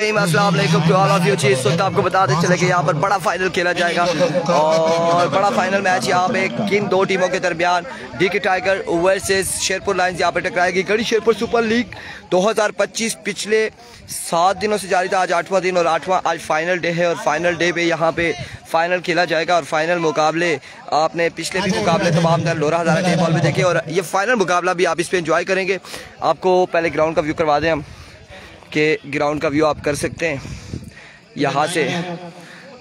अस्सलाम वालेकुम to all of you. इस वक्त आपको बताते चले कि यहाँ पर बड़ा फाइनल खेला जाएगा और बड़ा फाइनल मैच यहाँ पे किन दो टीमों के दरमियान DK tiger versus Sherpur lions यहाँ पे टकराएगी। गढ़ी शेरपुर सुपर लीग 2025 पिछले 7 दिनों से जारी था। आज 8वां दिन और 8वां आज फाइनल डे है और फाइनल डे पे यहाँ पे फाइनल खेला जाएगा। और फाइनल मुकाबले आपने पिछले भी मुकाबले तमाम तर लोरा हज़ारा टेप हॉल में देखे और ये फाइनल मुकाबला भी आप इस पर एंजॉय करेंगे। आपको पहले ग्राउंड का व्यू करवा दें हम कि ग्राउंड का व्यू आप कर सकते हैं यहाँ से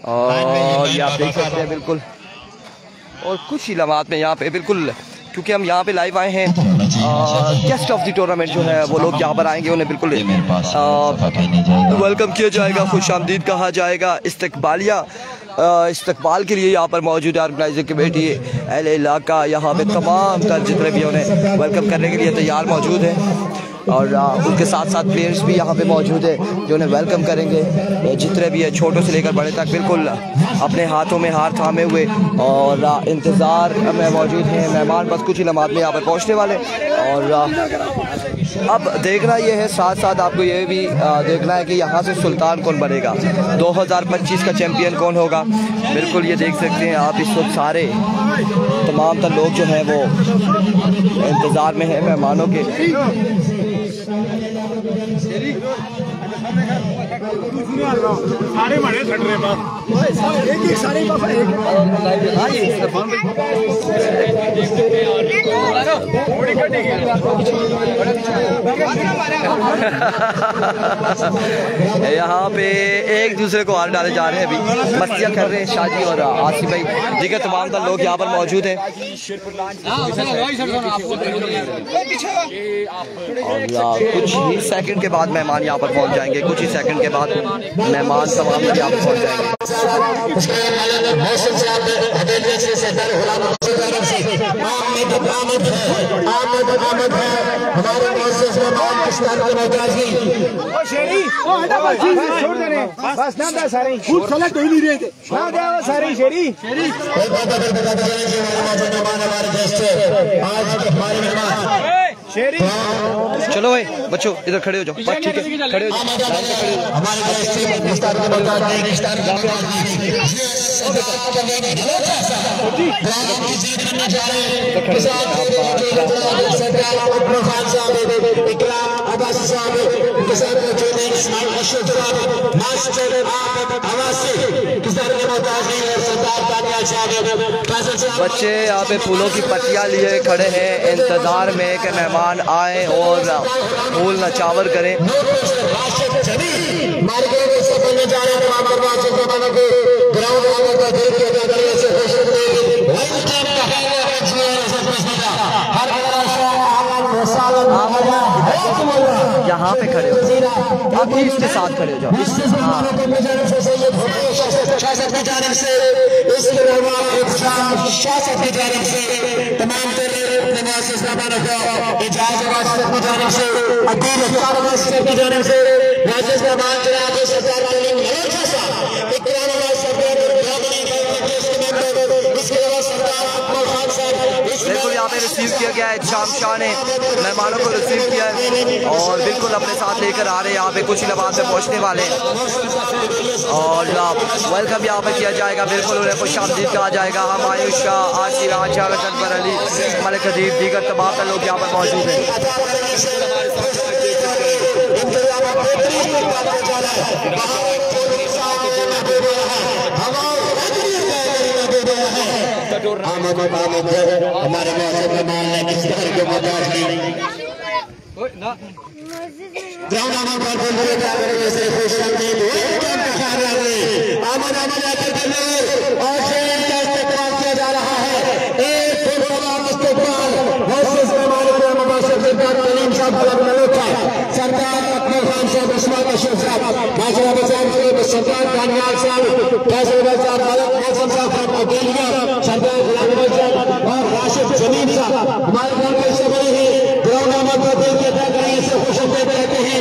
और ये आप देख सकते हैं बिल्कुल। और कुछ ही लम्हात में यहाँ पे बिल्कुल, क्योंकि हम यहाँ पे लाइव आए हैं, गेस्ट ऑफ द टूर्नामेंट जो है वो लोग यहाँ पर आएंगे, उन्हें बिल्कुल वेलकम किया जाएगा, खुशामदीद कहा जाएगा। इस्तकबाल के लिए यहाँ पर मौजूद है ऑर्गेनाइजिंग कमेटी अहले इलाका। यहाँ पे तमाम तर जितने भी उन्हें वेलकम करने के लिए तैयार मौजूद है और उनके साथ साथ प्लेयर्स भी यहाँ पे मौजूद है जो उन्हें वेलकम करेंगे। जितने भी है छोटों से लेकर बड़े तक बिल्कुल अपने हाथों में हार थामे हुए और इंतज़ार में मौजूद हैं। मेहमान बस कुछ ही लम्हात में यहाँ पर पहुँचने वाले और अब देखना ये है, साथ साथ आपको ये भी देखना है कि यहाँ से सुल्तान कौन बनेगा, 2025 का चैम्पियन कौन होगा। बिल्कुल ये देख सकते हैं आप, इस वक्त सारे तमाम तर लोग जो हैं वो इंतज़ार में हैं मेहमानों के। यहाँ पे एक दूसरे को हार डाले जा रहे हैं, अभी मस्तियाँ कर रहे हैं शादी और आसिफ भाई दीगर तमाम तर लोग यहाँ पर मौजूद हैं। और कुछ ही सेकंड के बाद मेहमान यहाँ पर पहुँच जाएंगे, कुछ ही सेकंड के बाद मेहमान तमाम यहाँ पर पहुँच जाएंगे। चलो भाई बच्चों इधर खड़े हो जाओ, बस ठीक है, खड़े हो बच्चे यहाँ पे फूलों की पत्तियाँ लिए खड़े हैं इंतजार में कि मेहमान आए और फूल नचावर करें। यहाँ पे खड़े हो आप, इसके साथ खड़े हो जाओ। बिल्कुल यहाँ पे रिसीव किया गया है, शाम शाह ने मेहमानों को रिसीव किया है और बिल्कुल अपने साथ लेकर आ रहे हैं। यहाँ पे कुछ ही लम्हात में पहुँचने वाले हैं और वेलकम यहाँ पे किया जाएगा। बिल्कुल उन्हें खुशामदीद कहा जाएगा। हम आयुष शाह, आसिफ आचा, अकबर अली, मलिक अदीब दीगर तमाम लोग यहाँ पर मौजूद हैं। हमारे मेहमान ने किस तरह के मोहताज नहीं किया जा रहा है। सरदार अकबर खान साहब, उस्मान अशरफ साहब, बादशाह साहब, सरदार कानियाल साहब, फैसल साहब, सरदार गुलाम साहब और राशिद जमीन साहब हमारे घर में से बड़े हैं। ग्राउंड नंबर 2 के तक से खुश रहते हैं।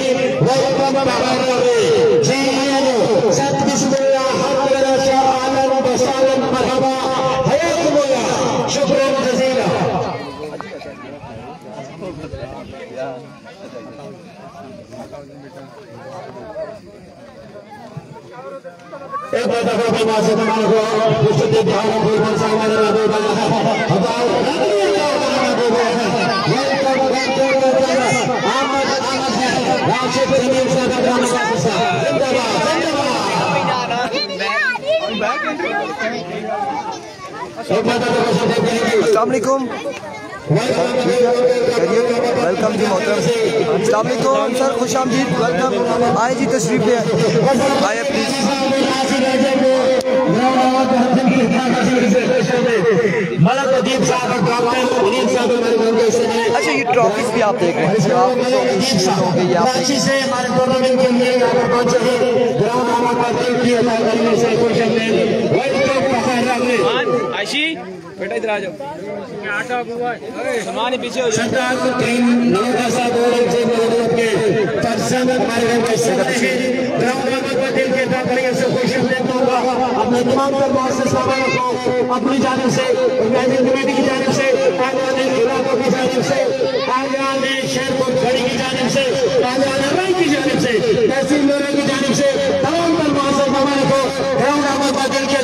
एक बार दफा परिवार से तमाम को कुछ देर ध्यान रखो कौन सा हमारे राधे वाला है हटाओ राशिद जमील साहब का अस्सलाम वालेकुम, वेलकम जी मोहतरम। अस्सलाम वालेकुम सर, खुश आमदीद, वेलकम। आए जी तशरीफ ले आए प्लीज। अच्छा ये ट्रॉफीज भी आप देख रहे हैं, बेटा इधर आ जाओ, आटा सामान पीछे हो जाए। अपने तमाम अपनी जानिब से, कमेटी की जानिब से, इलाकों की जानिब से, शेरपुर खड़ी की जानिब से, की जानिब से, तहसील लोरे की जानिब से तमाम को ग्राउंड अहमद दिल के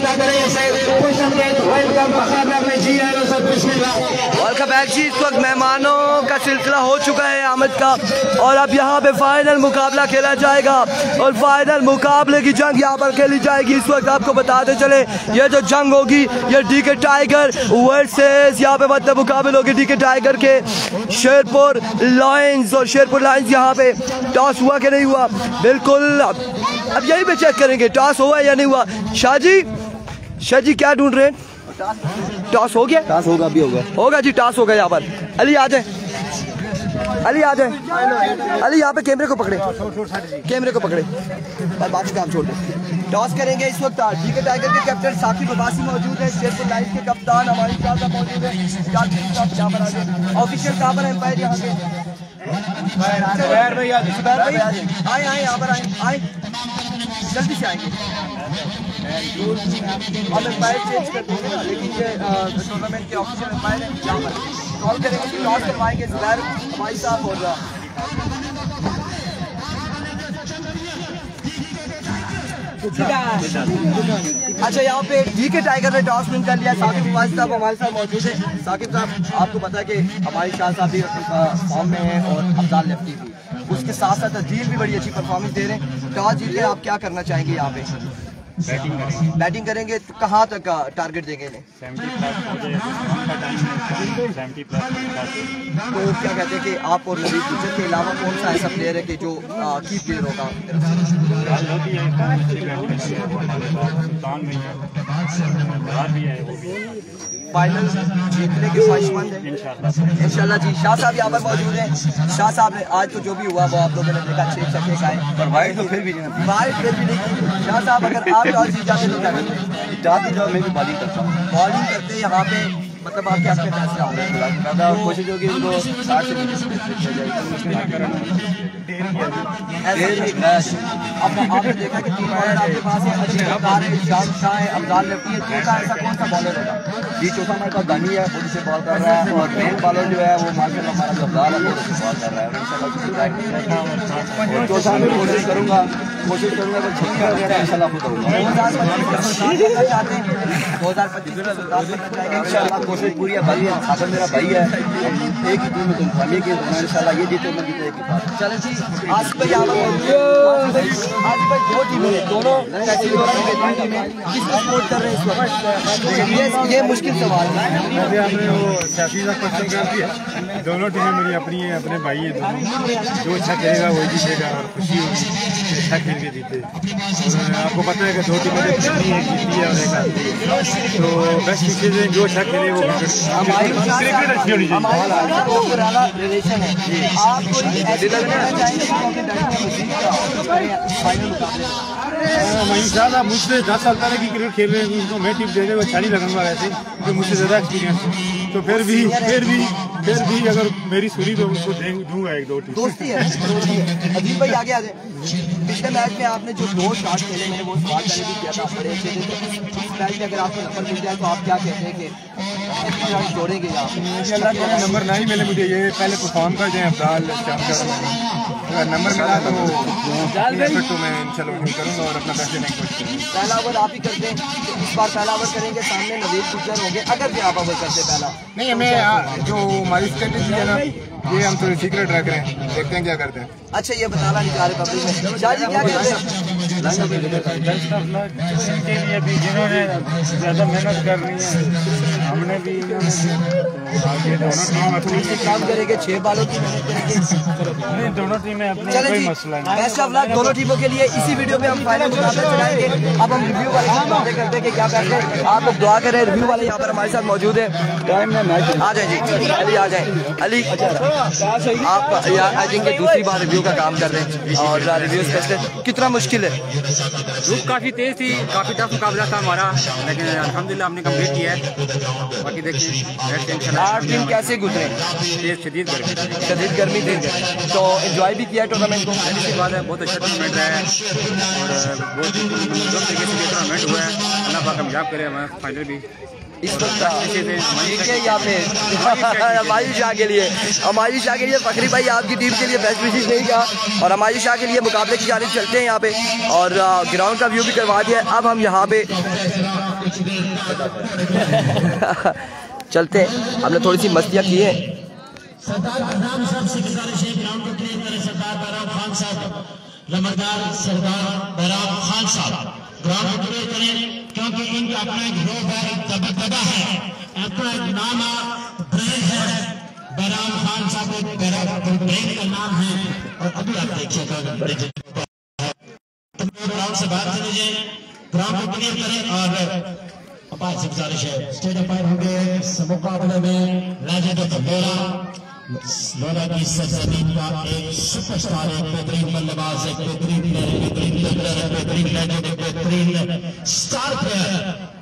वेलकम बैक जी। इस वक्त मेहमानों का सिलसिला हो चुका है आमद का, और अब यहाँ पे फाइनल मुकाबला खेला जाएगा, और फाइनल मुकाबले की जंग यहाँ पर खेली जाएगी। इस वक्त आपको बताते चले ये जो जंग होगी ये डीके टाइगर वर्सेस, यहाँ पे मतलब मुकाबले होगी डीके टाइगर के शेरपुर लायंस। और शेरपुर लायंस यहाँ पे टॉस हुआ कि नहीं हुआ, बिल्कुल अब यही पे चेक करेंगे टॉस हुआ या नहीं हुआ। शाह जी क्या ढूंढ रहे हैं? टॉस हो गया? टॉस होगा, भी होगा जी, टॉस हो गया। यहाँ पर अली आ जाए, अली आ जाए, अली यहाँ पे कैमरे को पकड़े, कैमरे को पकड़े और बाकी काम छोड़ दे। टॉस करेंगे इस वक्त। डीके टाइगर के कैप्टन साकिब अब्बासी मौजूद है, शेरपुर लाइफ के कप्तान हमारी साहब मौजूद है, यहाँ पर आ जाए। ऑफिशियल कहाँ पर है एम्पायर यहाँ के? आए आए यहाँ पर आए, जल्दी से आएंगे। हम एम्पायर चेंज कर देंगे ना, लेकिन ये टूर्नामेंट के ऑफिशियल एम्पायर हैं, यहाँ पर कॉल करेंगे कि टॉस करवाएंगे जुबैर हमारी साहब हो रहा। अच्छा यहाँ पे डीके टाइगर ने टॉस विन कर लिया। साकिब अब्बासी साहब हमारे साथ मौजूद है। साकिब साहब आपको पता है कि हमारी शाह साहब भी फॉर्म में है और अफजाल लेफ्टी भी, उसके साथ साथ अजील भी बड़ी अच्छी परफॉर्मेंस दे रहे हैं। टॉस जीत के आप क्या करना चाहेंगे? यहाँ पे बैटिंग करेंगे तो कहाँ तक का टारगेट देंगे इन्हें? 70+। तो क्या कहते हैं कि आप और नवीद गुजर के अलावा कौन सा ऐसा प्लेयर है कि जो की प्लेयर होगा? फाइनल जीतने के ख्वाहिशमंद है इंशाल्लाह जी। शाह साहब यहाँ पर मौजूद हैं। शाह साहब ने आज तो जो भी हुआ वो आप लोगों ने देखा, 6 छक्के खाए, पर वाइट तो फिर भी नहीं, वाइट फिर भी नहीं। शाह साहब अगर आप टॉस जीत जाते तो क्या करते? जाती जाओ, मैं भी बॉलिंग करता हूँ। बॉलिंग करते यहाँ पे मतलब आपके आपके फैसले होंगे, कोशिश होगी उनको 60 से 20 आपने देखा कि टीम ऑर्डर आपके पास है, अजीब अब्दाल है, शाम शाह है, अब्दाल लेफ्टी है, चौथा ऐसा कौन सा बॉलर होगा? जी चौथा हमारे पास दानी है, वो जिसे बॉल कर रहा है, और मेन बॉलर जो है वो माशाल्लाह हमारा जो अब्दाल है वो बॉल कर रहा है, इंशाल्लाह चौथा में कोशिश करूँगा कि छक्का वगैरह इंशाल्लाह खुद करूँगा। 2025 इंशाल्लाह कोशिश पूरी है। भाई है सागर मेरा भाई है, एक ही टीम में तुम हमें कि इंशाल्लाह ये जीते मैं जीते एक ही बात। चलो जी, आज भाई आज भाई दो टीमें हैं, दोनों किसको सपोर्ट कर रहे हैं इस वक्त? ये मुश्किल सवाल है। दोनों टीमें मेरी अपनी है, अपने भाई है दोनों, जो अच्छा खेलेगा वही जीतेगा और खुशी होगी अच्छा खेल के जीते। और आपको पता है कि 2 टीमें खेलनी है, जीती है और एक आती है, तो बेस्ट चीज़ है जो अच्छा खेले वो क्रिकेट अच्छी होनी चाहिए। मुझसे 10 साल पहले की क्रिकेट खेल रहे हैं, उनको मैं टिप दे वो अच्छा नहीं लगूंगा वैसे, तो मुझसे ज़्यादा एक्सपीरियंस है, तो फिर भी अगर मेरी सुनी तो उसको दूंगा 1-2 टिप। दोस्ती है। अजीब भाई आगे आ जाए। पिछले मैच में आपने जो 2 शॉट खेले, मैंने वो सवाल पहले भी किया था, बड़े अच्छे थे। इस मैच में अगर आपको नंबर मिल जाए तो आप क्या कहते हैं कि जोड़ेंगे? आप नंबर नहीं मिले मुझे, ये पहले परफॉर्म कर जाए अब्दाल अगर नंबर मिला तो मैं इंशाल्लाह वसूल करूँगा और अपना पैसे देने की कोशिश करूँगा। पहला ओवर आप ही करते हैं, तो इस बार पहला ओवर करेंगे, सामने नवीद गुजर होंगे, अगर भी आप ओवर करते पहला। नहीं, हमें जो हमारी स्ट्रेटेजी है ना, ये हम थोड़ी सीक्रेट रख रहे हैं, देखते हैं क्या करते हैं। अच्छा, ये बताना नहीं चाह रहे पब्लिक में, शाह जी क्या कहते हैं? जिन्होंने ज़्यादा मेहनत करनी है, हमने भी काम करेंगे, 6 बालों की मेहनत करेंगे। नहीं, दोनों टीमें अपनी कोई मसला नहीं। बेस्ट ऑफ लक दोनों टीमों के लिए। इसी वीडियो में हम फाइनल मुकाबला चलाएंगे। अब हम रिव्यू वाले से बातें करते हैं कि क्या करते हैं। आप लोग दुआ करें, रिव्यू वाले यहाँ पर हमारे साथ मौजूद है। आ जाए जी, अली आ जाए। अली, आप आई थिंक दूसरी बार रिव्यू का काम कर रहे हैं और रिव्यू स्पेशलिस्ट, कितना मुश्किल है? धूप काफ़ी तेज़ थी, काफ़ी टफ मुकाबला था हमारा, लेकिन अल्हम्दुलिल्लाह हमने कंप्लीट किया है। बाकी देखिए 8 दिन कैसे गुजरे? शदीद गर्मी थी, तो एंजॉय भी किया टूर्नामेंट को? इसके बाद बहुत अच्छा टूर्नामेंट रहा है और बहुत तरीके से ये टूर्नामेंट हुआ है। अल्लाह पाक कामयाब करे हमारा फाइनल भी। इस वक्त ठीक है यहाँ पे हमारी शाह के लिए, हमारी शाह के लिए फखरी भाई आपकी टीम के लिए बेस्ट विशेष नहीं कहा और हमारी शाह के लिए मुकाबले की जानिब चलते हैं यहाँ पे और ग्राउंड का व्यू भी करवा दिया। अब हम यहाँ पे चलते हैं, हमने थोड़ी सी मस्तियाँ की हैं। सरदार बहराम साहब से गुजारिश है ग्राउंड को क्लियर करें। सरदार बहराम खान साहब, नंबरदार सरदार बहराम खान साहब ग्राउंड को क्लियर करें, क्योंकि इनका अपना एक ग्रुप है, एक दबदबा है, अपना एक नाम ब्रांड है। बहराम खान साहब एक ब्रांड का नाम है और अभी आप देखिएगा ग्राउंड से बाहर चले जाए, ग्राउंड को क्लियर करें। और अपार से गुजारिश है, स्टेट अपायर होंगे इस मुकाबले में राजेंद्र लोरा की सरजमीन का एक सुपरस्टार, एक बेहतरीन बल्लेबाज, एक बेहतरीन बेहतरीन स्टार प्लेयर,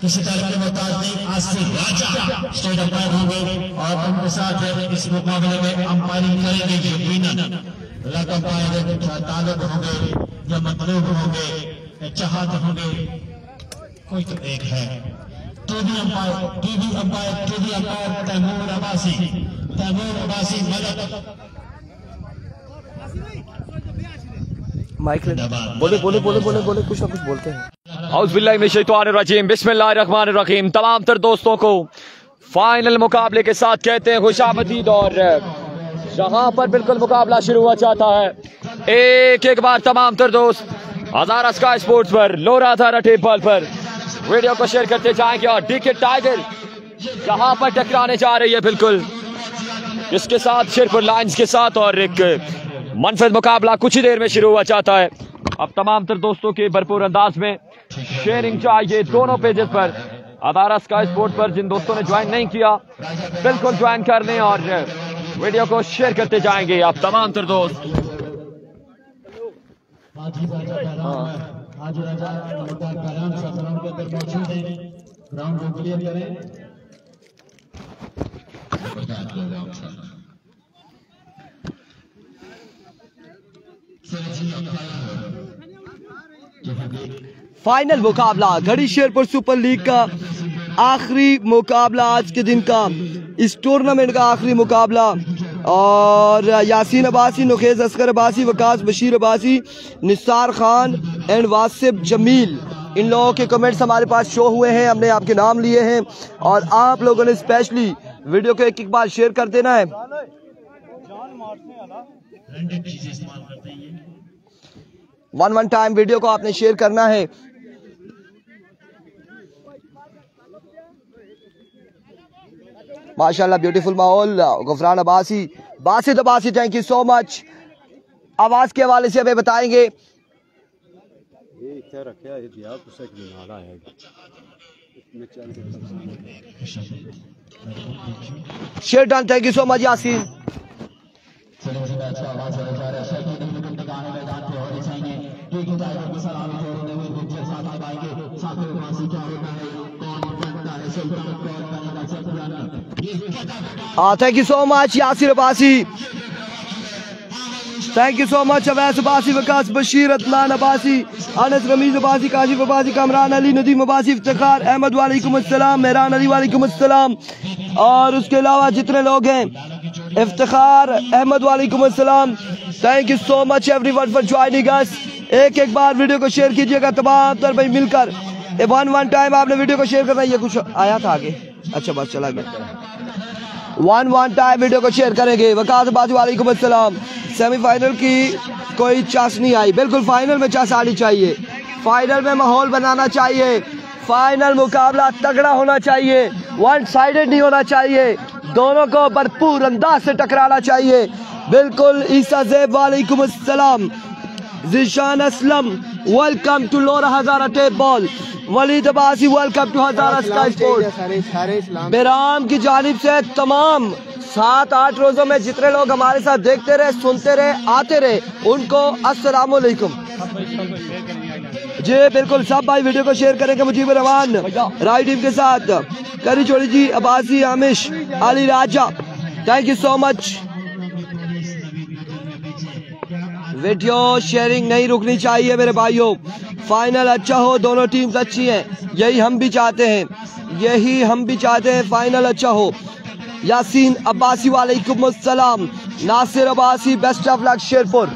किसी तरह के मोहताज नहीं, आसिफ राजा स्टेट अपायर होंगे और उनके साथ इस मुकाबले में अंपायरिंग करेंगे। यकीनन लग अंपायर तालिब होंगे या मतलूब होंगे, चाहत होंगे, कोई तो एक है। टीवी अंपायर तैमूर अब्बासी मदद माइक बोले बोले बोले बोले बोले कुछ ना कुछ बोलते हैं। औज़ुबिल्लाहि मिनश शैतानिर रजीम, बिस्मिल्लाहिर रहमानिर रहीम। तमाम तर दोस्तों को फाइनल मुकाबले के साथ कहते हैं खुशामदीद और जहां पर बिल्कुल मुकाबला शुरू हुआ चाहता है। एक बार तमाम तर दोस्त हज़ारा स्काई स्पोर्ट्स पर, लोरा थारा टेबल पर वीडियो को शेयर करते जाएंगे और डीके टाइगर जहां पर टकराने जा रही है बिल्कुल इसके साथ शेरपुर लायंस के साथ और एक मनफरद मुकाबला कुछ ही देर में शुरू हुआ चाहता है। अब तमाम तर दोस्तों के भरपूर अंदाज में शेयरिंग चाहिए दोनों पेजेस पर, हज़ारा स्काई स्पोर्ट्स पर। जिन दोस्तों ने ज्वाइन नहीं किया बिल्कुल ज्वाइन कर लें और वीडियो को शेयर करते जाएंगे आप तमाम तर दोस्त। आज राजा नंबरदार बहराम साहब ग्राउंड के अंदर मौजूद हैं, ग्राउंड को क्लियर करें। फाइनल मुकाबला घड़ी शेरपुर सुपर लीग का आखिरी मुकाबला, आज के दिन का इस टूर्नामेंट का आखिरी मुकाबला। और यासीन अब्बासी, नुखेज असगर अब्बासी, वकास बशीर अब्बासी, निसार खान एंड वासिफ जमील, इन लोगों के कमेंट्स हमारे पास शो हुए हैं, हमने आपके नाम लिए हैं और आप लोगों ने स्पेशली वीडियो को एक बार शेयर कर देना है। वन टाइम वीडियो को आपने शेयर करना है। माशाल्लाह ब्यूटीफुल माहौल। Gufran Abbasi, Basit Abbasi, thank you so much. आवाज के हवाले से हमें बताएंगे। Share done, thank you so much Yasin. Thank you so much Yasir Abbasi, thank you so much Awais Abbasi, Waqas Bashir, Adnan Abbasi, Anas Rameez Abbasi, Kashif Abbasi, Kamran Ali, Nadeem Abbasi, Iftikhar Ahmed वालेकुम अस्सलाम, मेहरान अली वालेकुम अस्सलाम। और उसके अलावा जितने लोग हैं, इफ्तिखार अहमद वालेकुम अस्सलाम, thank you so much everyone for joining अस। एक एक बार वीडियो को शेयर कीजिएगा तमाम तर भाई मिलकर। वन टाइम आपने वीडियो को शेयर करना। ये कुछ आया था आगे, अच्छा बस चला गया। वन टाइम वीडियो को शेयर करेंगे। वकास बाजू वालेकुम अस्सलाम। सेमीफाइनल की कोई चांस नहीं आई, बिल्कुल फाइनल में चांस आनी चाहिए। फाइनल में माहौल बनाना चाहिए। फाइनल मुकाबला तगड़ा होना चाहिए, वन साइडेड नहीं होना चाहिए। दोनों को भरपूर अंदाज से टकराना चाहिए। बिल्कुल। ईसा ज़ैब वालेकुम अस्सलाम। Zeeshan Aslam welcome to Lora Hazara tape ball. Waleed Abbasi welcome to Hazara sky sports. बेराम की जानिब से तमाम 7-8 रोजों में जितने लोग हमारे साथ देखते रहे, सुनते रहे, आते रहे, उनको अस्सलाम वालेकुम जी। बिल्कुल सब भाई वीडियो को शेयर करेंगे। मुजीब रहमान राइट टीम के साथ करी चोरी जी, Abbasi, Amish, Ali Raja, thank you so much. Video sharing नहीं रुकनी चाहिए मेरे भाइयों। फाइनल अच्छा हो, दोनों टीम्स अच्छी हैं, यही हम भी चाहते हैं, यही हम भी चाहते हैं फाइनल अच्छा हो। यासीन अब्बासी वालेकुम अस्सलाम। Nasir Abbasi best of luck Sherpur.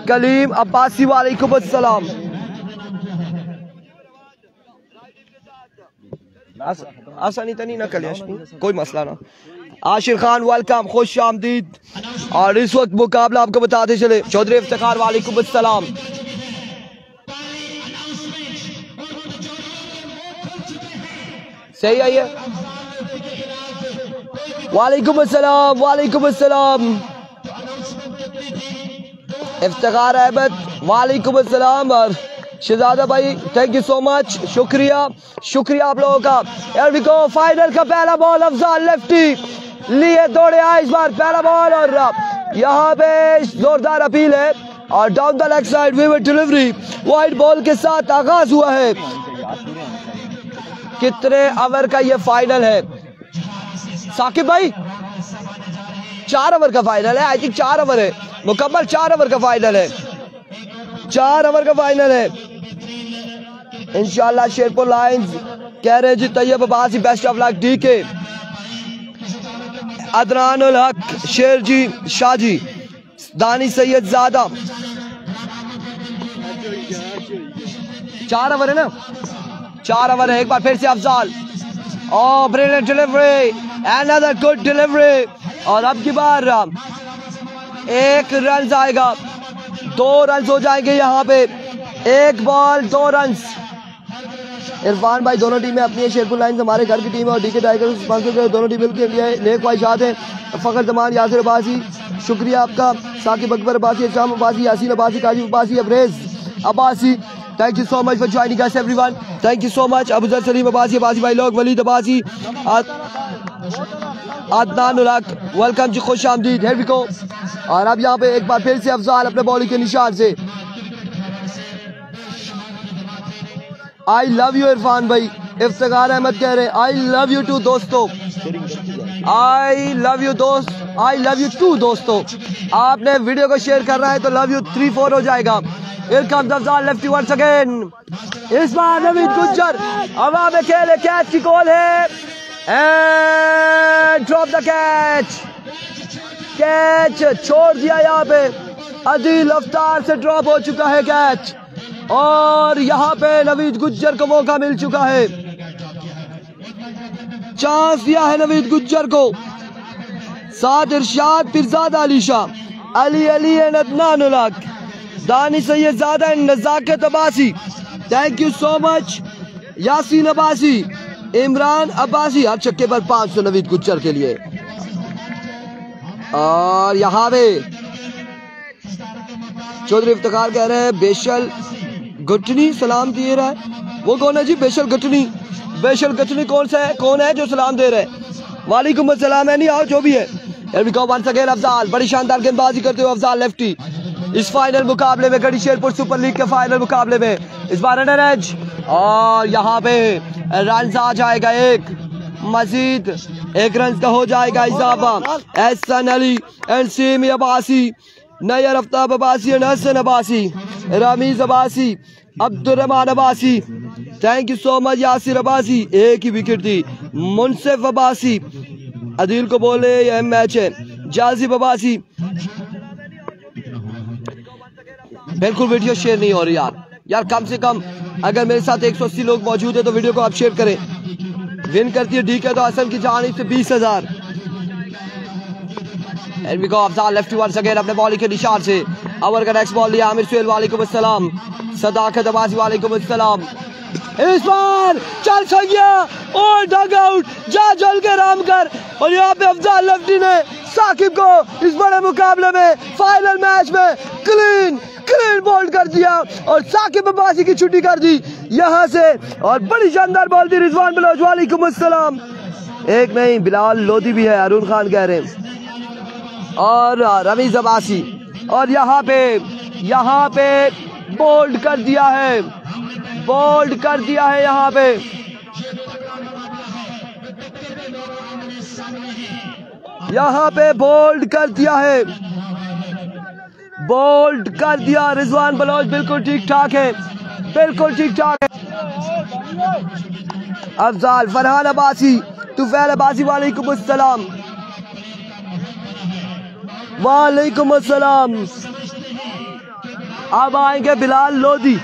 Kaleem Abbasi वालेकुम अस्सलाम। आसानी तो नहीं ना कलियाश, कोई मसला ना। आशिर खान वेलकम, खुश आमदीद। और इस वक्त मुकाबला आपको बताते चले। चौधरी इफ्तिखार वालेकुम अस्सलाम। सही है ये। वालेकुम अस्सलाम, वालेकुम अस्सलाम। इफ्तिखार अहमद वालेकुम अस्सलाम। और शहजादा भाई थैंक यू सो मच, शुक्रिया शुक्रिया आप लोगों का। यार वी गो फाइनल का पहला बॉल अफजाल लेफ्टी लिए दौड़े आए इस बार पहला बॉल। और यहाँ पे जोरदार अपील है और डाउन द लेग साइड वी डिलीवरी वाइड बॉल के साथ आगाज हुआ है। कितने ओवर का ये फाइनल है साकिब भाई? 4 ओवर का फाइनल है। आई थिंक 4 ओवर है, मुकम्मल 4 ओवर का फाइनल है। 4 ओवर का फाइनल है इंशाल्लाह। शेरपुर लायंस कह रहे जी Tayyab Abbasi best of luck. D K Adnanul हक, शेर जी, शाह जी, दानी सैयद ज़ादा। 4 ओवर है ना? 4 ओवर है। एक बार फिर से अफजाल, ओह brilliant delivery, another good delivery. और अब की बार 1 रन आएगा, 2 रन हो जाएंगे यहाँ पे। 1 बॉल 2 रन। इरफान भाई दोनों टीमें अपनी है। शेरपुर लाइन्स हमारे घर की टीम है और डीके टाइगर्स स्पॉन्सर दोनों टीमों के लिए नेक ख्वाहिशात हैं। फ़खर जमान, यासिर अब्बासी, शुक्रिया आपका। Saqib Akbar Abbasi, Islam Abbasi, Yaseen Abbasi, Kazib Abbasi, Abrez Abbasi, thank you so much for joining us everyone. Thank you so much. Abuzar Salim Abbasi, Abbasi भाई लोग, वलीद अब्बासी, अदनान उल हक वेलकम जी, खुश आमदीद। Here we go. और अब यहाँ पे एक बार फिर से अफजाल अपने बॉलिंग के निशान से। आई लव यू इरफान भाई। इफ्तिखार अहमद कह रहे आई लव यू टू दोस्तों। आई लव यू दोस्त, आई लव यू टू दोस्तों। आपने वीडियो को शेयर करना है तो लव यू 3-4 हो जाएगा। Here comes Afzal lefty once again. इस बार नवीद गुज्जर हवा में खेले, कैच की कॉल है and drop the catch. Catch छोड़ दिया यहाँ पे, अदील अफ्तार से ड्रॉप हो चुका है कैच। और यहाँ पे नवीद गुज्जर को मौका मिल चुका है, चांस दिया है नवीद गुज्जर को। साथ Irshad, Pirzada Ali Shah, Ali Ali and Adnan ul Haq, Dani Syed Zada and Nazakat Abbasi, thank you so much. Yaseen Abbasi, Imran Abbasi, हर छक्के पर 500 नवीद गुज्जर के लिए। और यहाँ पे चौधरी इफ्तिखार कह रहे हैं बेशल गठनी सलाम दे रहा है। वो कौन है जी? बेशल गठनी। बेशल गठनी कौन है जो सलाम दे रहे हैं? वालेकुम अस्सलाम है नहीं, आओ जो भी है। वंस अगेन अफजाल, बड़ी शानदार गेंदबाजी करते हुए अफजाल लेफ्टी इस फाइनल मुकाबले में, गढ़ी शेरपुर सुपर लीग के फाइनल मुकाबले में इस बार रनर एज। और यहाँ पे रन आ जाएगा एक, मजीद 1 रन का हो जाएगा इजाफा। Ehsan Ali and Seemi Abbasi, Nayyar Aftab Abbasi and Hasan Abbasi, Rameez Abbasi, Abdurrahman Abbasi, thank you so much. Yasir Abbasi, 1 ही विकेट थी। मुनसिफ अब्बासी, अदील को बोले ये मैच है। जाजी बबासी, बिल्कुल वीडियो शेयर नहीं हो रही यार कम से कम अगर मेरे साथ 180 लोग मौजूद है तो वीडियो को आप शेयर करें। विन करती है डीके तो असम की जानिब से 20,000। अफजाल लेफ्ट वंस अगेन अपने बॉलिंग के निशान से ओवर का नेक्स्ट बॉल लिया आमिर सुहेल वालेकुम अस्सलाम, सदाकत अब्बासी वालेकुम अस्सलाम। इस बार चल सकिया और डग आउट जा जल के राम कर, और यहाँ पे अफजाल लेफ्टी ने साकिब को इस बड़े मुकाबले में फाइनल मैच में क्लीन बोल्ड कर दिया और साकिब अब्बासी की छुट्टी कर दी यहाँ से, और बड़ी शानदार बॉल थी रिजवान बलोच वालेकुम अस्सलाम। एक नहीं बिलाल लोधी भी है, अरुण खान कह रहे हैं, और रमीज अब्बासी, और यहाँ पे बोल्ड कर दिया है, बोल्ड कर दिया है यहाँ पे। यहाँ पे बोल्ड कर दिया है, बोल्ड कर दिया रिजवान बलोच। बिल्कुल ठीक ठाक है, बिल्कुल ठीक ठाक है। अफजाल, फरहान अब्बासी, तुफैल अब्बासी वालेकुम अस्सलाम, वालेकुम अस्सलाम। अब आएंगे बिलाल लोधी,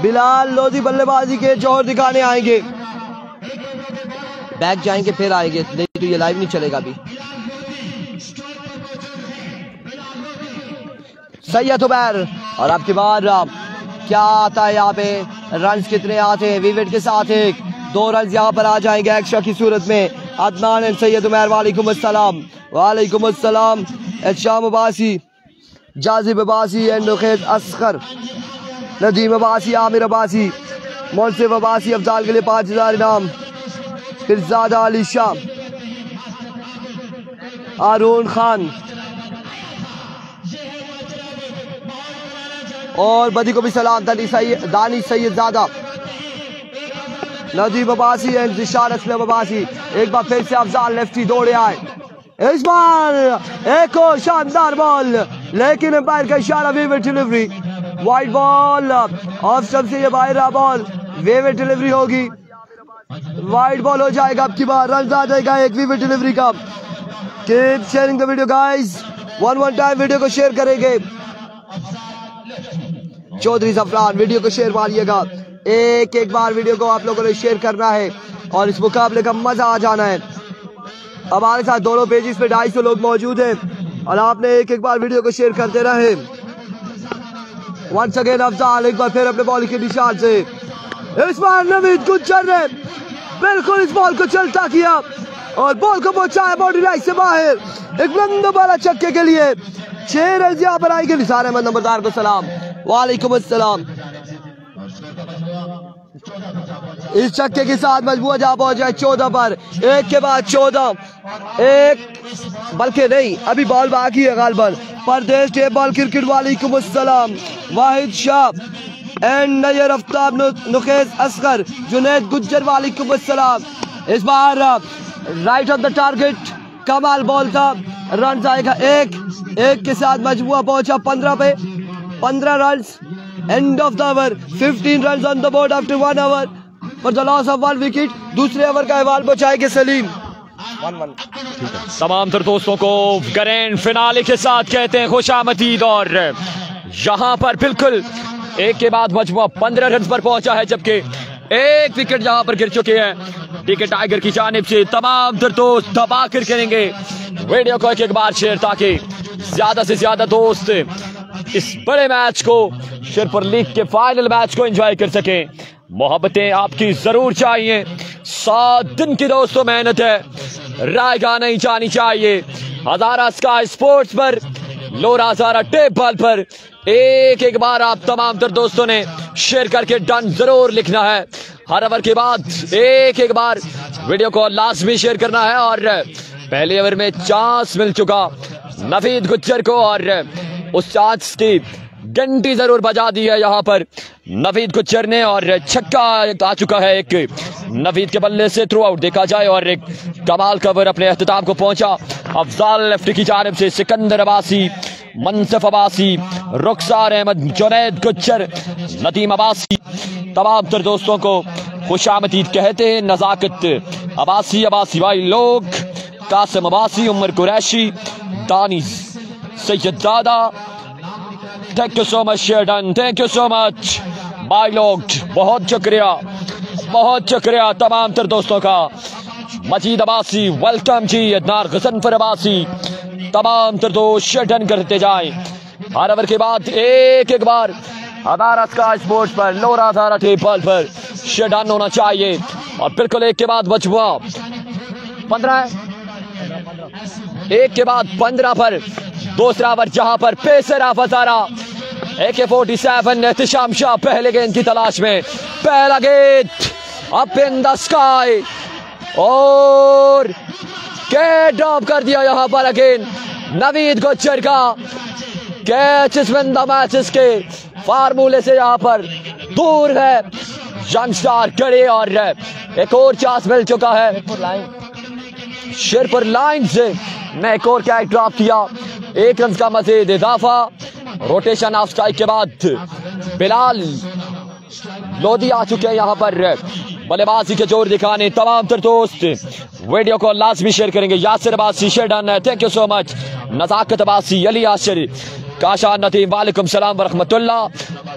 बिलाल लोधी बल्लेबाजी के जोहर दिखाने आएंगे। बैक जाएंगे फिर आएंगे, नहीं तो ये लाइव नहीं चलेगा अभी। सैयद उमैर, और आपके बाद क्या आता है यहाँ पे, रन कितने आते हैं विकेट के साथ, 2 रन यहाँ पर आ जाएंगे एक्स्ट्रा की सूरत में। अदनान एंड सैयद उमैर वालेकुम अस्सलाम, वालेकुम अस्सलाम। शाम अब्बासी, जाजिब अब्बासी एंड नुखैज असगर, नदीम अब्बासी, आमिर अब्बासी, मुनसिफ अब्बासी, अफजाल के लिए 5,000 इनाम। फिरजादा अली शाह, अरुण खान, और बदी को भी सलाम। दानिश सैयदजादा, नदीम अब्बासी एंड जिशान असलम अब्बासी। एक बार फिर से अफजाल लेफ्टी दौड़े आए, इस बार एक और शानदार बॉल, लेकिन अंपायर का इशारा, वेवेट delivery, wide ball off stump से ये बाहर बॉल, वेवेट डिलीवरी होगी, वाइड बॉल हो जाएगा। अब की बार रन आ जाएगा एक वेवेट डिलीवरी का। Keep sharing the video guys, one time video को शेयर करेंगे। चौधरी जफरान, वीडियो को शेयर मारिएगा, एक बार वीडियो को आप लोगों ने शेयर करना है और इस मुकाबले का मजा आ जाना है। हमारे साथ दोनों पेजेस पे 250 लोग मौजूद हैं और आपने एक बार वीडियो को शेयर करते रहे। वंस अगेन अफजाल, एक बार फिर अपने बॉल के निशान से, इस बार नवीद गुज्जर ने बिल्कुल इस बॉल को चलता किया और बॉल को पहुंचाया बाउंड्री लाइन से बाहर, एक बुलंद वाला छक्के के लिए 6 रन यहाँ पर आएंगे। निसार अहमद नंबरदार को सलाम, वालेकुम अस्सलाम। इस छक्के के साथ मजबूर जा पहुंचा 14 पर, एक के बाद 14, एक बल्कि नहीं अभी बॉल बाकी है गालबन। परदेश टेप बॉल क्रिकेट वालेकुम अस्सलाम, वाहिद शाह एंड नयर आफ्ताब, नुखैज असगर, जुनैद गुज्जर वालेकुम अस्सलाम। इस बार राइट ऑफ द टारगेट कमाल बॉल था, रन आएगा एक के साथ मजबूर पहुंचा 15 पे, 15 run. End of the over, 15 run on the board after 1 over for the loss of 1 wicket. दूसरे ओवर का अहवाल पहुंचाएंगे सलीम। 1-1। तमाम तर दोस्तों को ग्रैंड फिनाले के साथ कहते हैं खुशामदीद, और यहाँ पर बिल्कुल एक के बाद मजमुआ 15 रन पर पहुंचा है, जबकि एक विकेट यहाँ पर गिर चुके हैं डीके टाइगर की जानिब से। तमाम तर दोस्त दबा कर करेंगे वीडियो को एक बार शेयर, ताकि ज्यादा से ज्यादा दोस्त इस बड़े मैच को, शेरपुर लीग के फाइनल मैच को एंजॉय कर सके। मोहब्बतें आपकी जरूर चाहिए, 7 दिन की दोस्तों मेहनत है, रायगा नहीं जानी चाहिए। हजारा स्काई स्पोर्ट्स पर, लोरा हजारा टेप बॉल पर एक बार आप तमाम तर दोस्तों ने शेयर करके डन जरूर लिखना है। हर ओवर के बाद एक बार वीडियो को लाजमी शेयर करना है। और पहले ओवर में चांस मिल चुका नवीद गुज्जर को, और उस चांस की घंटी जरूर बजा दी है यहाँ पर नवीद गुज्जर ने, और छक्का आ चुका है एक नवीद के बल्ले से थ्रू आउट देखा जाए, और एक कमाल कवर अपने अख्ताम को पहुंचा। अफजाल लेफ्ट की जानिब से, सिकंदर अब्बासी, मुनसिफ अब्बासी, रुखसार अहमद, जुनैद गुज्जर, नदीम अब्बासी, तमाम तर दोस्तों को खुशामदीद कहते हैं। नजाकत अब्बासी भाई लोग Qasim Abbasi, Umar Qureshi, Danish Syedzada, thank you so much शेरडन, थैंक यू सो मच भाई लोग, बहुत शुक्रिया तमाम तर दोस्तों का। मजीद अब्बासी वेलकम जी, अदनार गजनफर अब्बासी, तमाम तर दोस्त शेरडन करते जाएं। हर ओवर के बाद एक बार हमारा स्काई स्पोर्ट्स पर लोरा धारा टेबल पर शेरडन होना चाहिए। और बिल्कुल एक के बाद बचुआ 15 एक के बाद 15 पर दूसरा ओवर, जहां पर पेसर हजारा AK-47 एहतिशाम शाह पहले गेंद की तलाश में, पहला गेंद अप इन द स्काई और कैच ड्रॉप कर दिया यहां पर अगेन नवीद गुज्जर का। Catch is win the matches के फार्मूले से यहां पर दूर है यंगस्टर कड़े और एक और चांस मिल चुका है शेरपुर लाइन से। ने एक और कैच ड्रॉप किया, 1 रन का मजीद इजाफा। रोटेशन ऑफ स्ट्राइक के बाद बिलाल लोधी आ चुके हैं यहाँ पर बल्लेबाजी के जोर दिखाने। तमाम तर दोस्त वीडियो को लाजमी शेयर करेंगे। यासिर अब्बासी शेरडन, thank you so much. Nazakat Abbasi, Ali Ashir, Kashan Nadeem, वालेकुम सलाम व रहमतुल्लाह,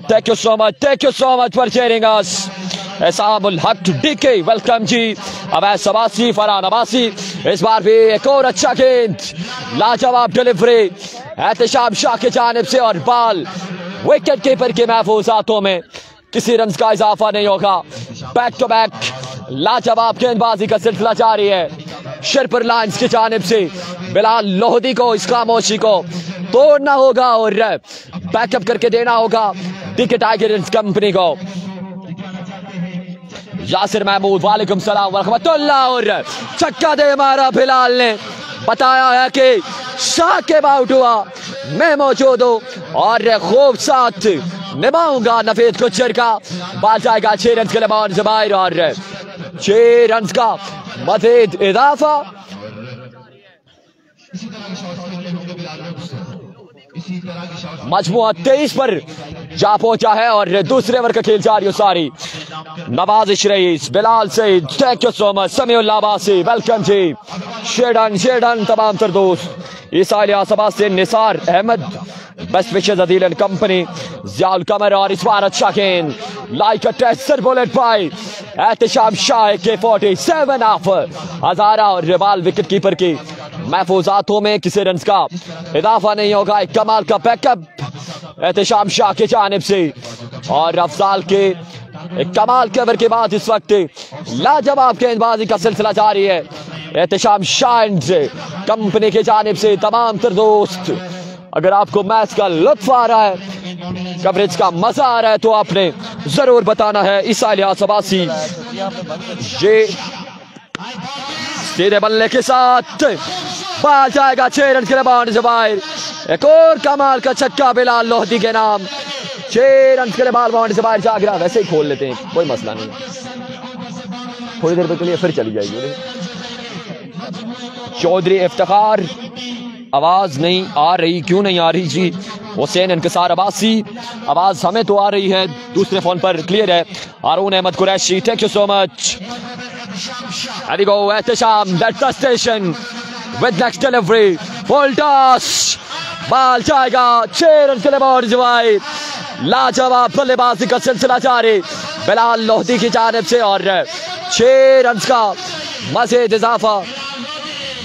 thank you so much for sharing us. Ehsamul Haq DK, welcome जी। अवैस अब्बासी, फरहान अब्बासी, इस बार भी एक और अच्छा गेंद, लाजवाब डिलीवरी एहतिशाम शाह की जानिब से और बाल विकेट कीपर के महफूज हाथों में, किसी रन का इजाफा नहीं होगा। बैक टू बैक लाजवाब गेंदबाजी का सिलसिला जारी है शेरपुर लायंस की जानिब से। बिलाल लोधी को इस खामोशी को तोड़ना होगा और बैकअप करके देना होगा डीके टाइगर्स कंपनी को। यासिर महमूद, वालेकुम सलाम व रहमतुल्लाह, और छक्का दे मारा बिलाल ने। बताया है कि शाह के बाउट हुआ, मैं मौजूद हूँ और खूब साथ निभाऊंगा नवीद गुज्जर का। बाल जाएगा 6 रन के लिए बाहर जबायर और 6 रन का मजीद इजाफा। मजमुआ 23 पर जा पहुंचा है और दूसरे ओवर का खेल जारी सारी। Nawazish Rais, Bilal Saeed, thank you so much. Samiullah Abbasi, welcome जी। शेरडन तमाम तर दोस्त, Isa Ilyas Abbasi, Nisar Ahmed, best wishes Adeel and company, Ziaul Qamar, और इस बार अच्छा गेंद like a tester bullet by Ehtisham Shah AK-47 of Hazara और बाल विकेट कीपर की महफूजातों में किसी रन का इजाफा नहीं होगा। एक कमाल का बैकअप एहतिशाम शाह की जानिब से और अफजाल के एक कमाल के ओवर के बाद इस वक्त लाजवाब गेंदबाजी का सिलसिला जारी है एहतिशाम शाह कंपनी की जानिब से। तमाम तर दोस्त, अगर आपको मैच का लुत्फ आ रहा है, कवरेज का मजा आ रहा है, तो आपने जरूर बताना है। ईसा इलियास अब्बासी, ये सीधे बल्ले के साथ बाल जाएगा 6 रन के लिए बाउंड जबायर। एक और कमाल का छक्का बिलाल लोधी के नाम, 6 रन के लिए बाल बाउंड जबायर जा गिरा। वैसे ही खोल लेते हैं, कोई मसला नहीं, थोड़ी देर के लिए फिर चली जाएगी। चौधरी इफ्तिखार, आवाज नहीं आ रही, क्यों नहीं आ रही जी? हुसैन इंकसार अब्बासी, आवाज हमें तो आ रही है, दूसरे फोन पर क्लियर है। Haroon Ahmed Qureshi, thank you so much. There we go, Ehtisham, that's the station with next delivery, full toss, बाल जाएगा 6 रन के लिए बाउंड जबायर। लाजवाब बल्लेबाजी का सिलसिला जारी बिलाल लोधी की जानिब से और 6 रन का मजीद इजाफा।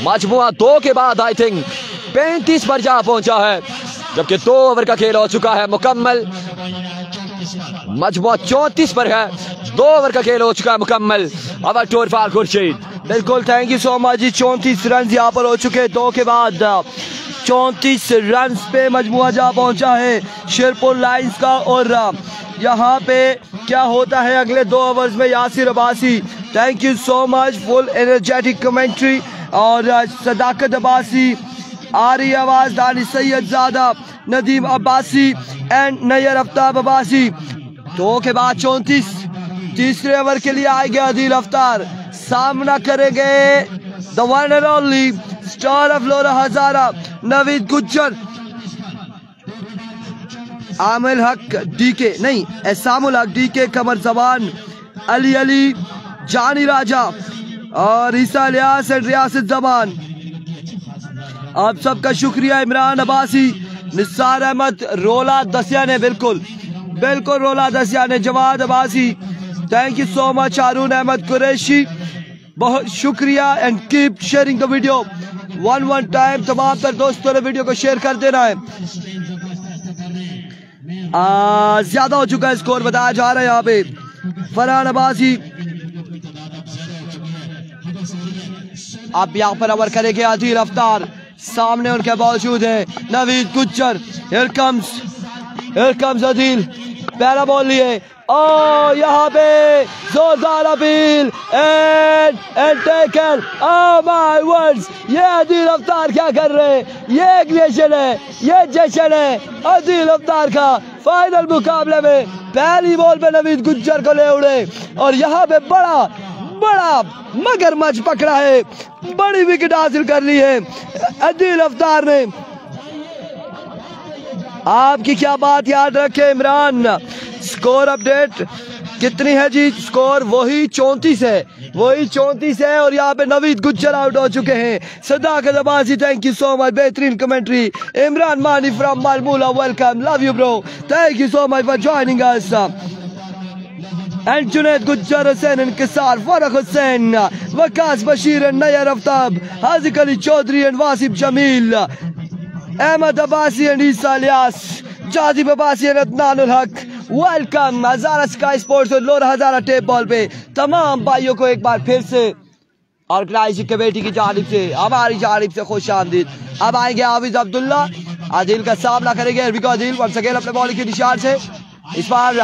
मजमुआ 2 के बाद आई थिंक 35 पर जा पहुंचा है, जबकि 2 ओवर का खेल हो चुका है मुकम्मल। मजमुआ 34 पर है, 2 ओवर का खेल हो चुका है मुकम्मल। अब टूर फार खुर्शीद, बिल्कुल thank you so much ji. 34 run यहाँ पर हो चुके हैं 2 के बाद। 34 रन पे मजमुआ जा पहुंचा है शेरपुर लायंस का। और यहाँ पे क्या होता है अगले 2 ओवर्स में? Yasir Abbasi, thank you so much, full energetic commentary. और सदाकत अब्बासी, आरी आवाज, दानिश सैयदजादा, नदीम अब्बासी एंड नैयर अफ्ताब अब्बासी। 2 के बाद 34, तीसरे ओवर के लिए आएंगे आदिल अफ्तार, सामना करेंगे the one and only star of Lora Hazara Naveed Gujjar. Amil Haq DK नहीं, एहसामुल हक डीके, कमर जबान, अली जानी राजा और ईसा इलियास एंड रियासत जबान। आप सबका शुक्रिया। इमरान अब्बासी, निसार अहमद, रोला दसिया ने, बिल्कुल बिल्कुल रोला दसिया ने, Jawad Abbasi, thank you so much. Haroon Ahmed Qureshi, बहुत शुक्रिया। And keep sharing the video one time. तमाम तर दोस्तों ने वीडियो को शेयर कर देना है। ज्यादा हो चुका है स्कोर, बताया जा रहा है यहाँ पे। फरहान अब्बासी अब यहाँ पर अमर करेंगे। आदिल अफ्तार, सामने उनके बावजूद है नवीद गुज्जर। हियर कम्स आदिल, पहला बॉल लिए और यहाँ पे जोरदार appeal and taken. Oh my words, ये आदिल अफ्तार क्या कर रहे हैं? ये एक जश्न है आदिल अफ्तार का। फाइनल मुकाबले में पहली बॉल पे नवीद गुज्जर को ले उड़े और यहाँ पे बड़ा मगरमच्छ पकड़ा है, बड़ी विकेट हासिल कर ली है आदिल अफ्तार ने। आपकी क्या बात याद रखे इमरान। स्कोर अपडेट कितनी है जी? स्कोर वही 34 है और यहाँ पे नवीद गुज्जर आउट हो चुके हैं। Sadaqat Abbasi, thank you so much, बेहतरीन commentary. Imran Mani from Malmula, welcome, love you bro, thank you so much for joining us. And Junaid Gujjar, Hussain Inkisar, Farak Hussain, Waqas Bashir, Nayyar Aftab, Haziq Ali Chaudhry and Wasif Jamil, Ahmed Abbasi and Isa Ilyas, Jazib Abbasi and Adnanul Haq, welcome. Hazara sky sports और लोरा हजारा टेप बॉल पे तमाम भाइयों को एक बार फिर से ऑर्गेनाइजिंग कमेटी की जानिब से, हमारी जानिब से खुश आमदीद। अब आएंगे हाफिज अब्दुल्ला, आदिल का सामना करेंगे। आदिल वंस अगेन अपने बॉलिंग के निशान से, इस बार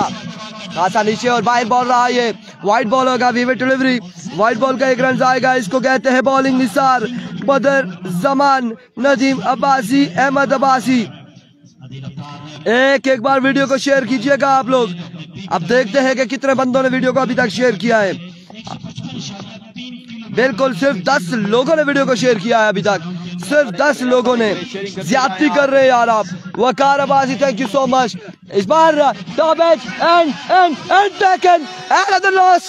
खासा नीचे और बाहर बॉल रहा है। ये वाइड बॉल होगा, विविड डिलीवरी, वाइड बॉल का एक रन आएगा। इसको कहते हैं बॉलिंग। निसार, बदर जमान, नदीम अब्बासी, अहमद अब्बासी। एक बार वीडियो को शेयर कीजिएगा आप लोग। अब देखते हैं कि कितने बंदों ने वीडियो को अभी तक शेयर किया है। बिल्कुल सिर्फ 10 लोगों ने वीडियो को शेयर किया है अभी तक, सिर्फ 10 लोगों ने। ज्यादती कर रहे हैं यार आप। Waqar Abbasi, thank you so much. इस बार top edge and taken, another loss,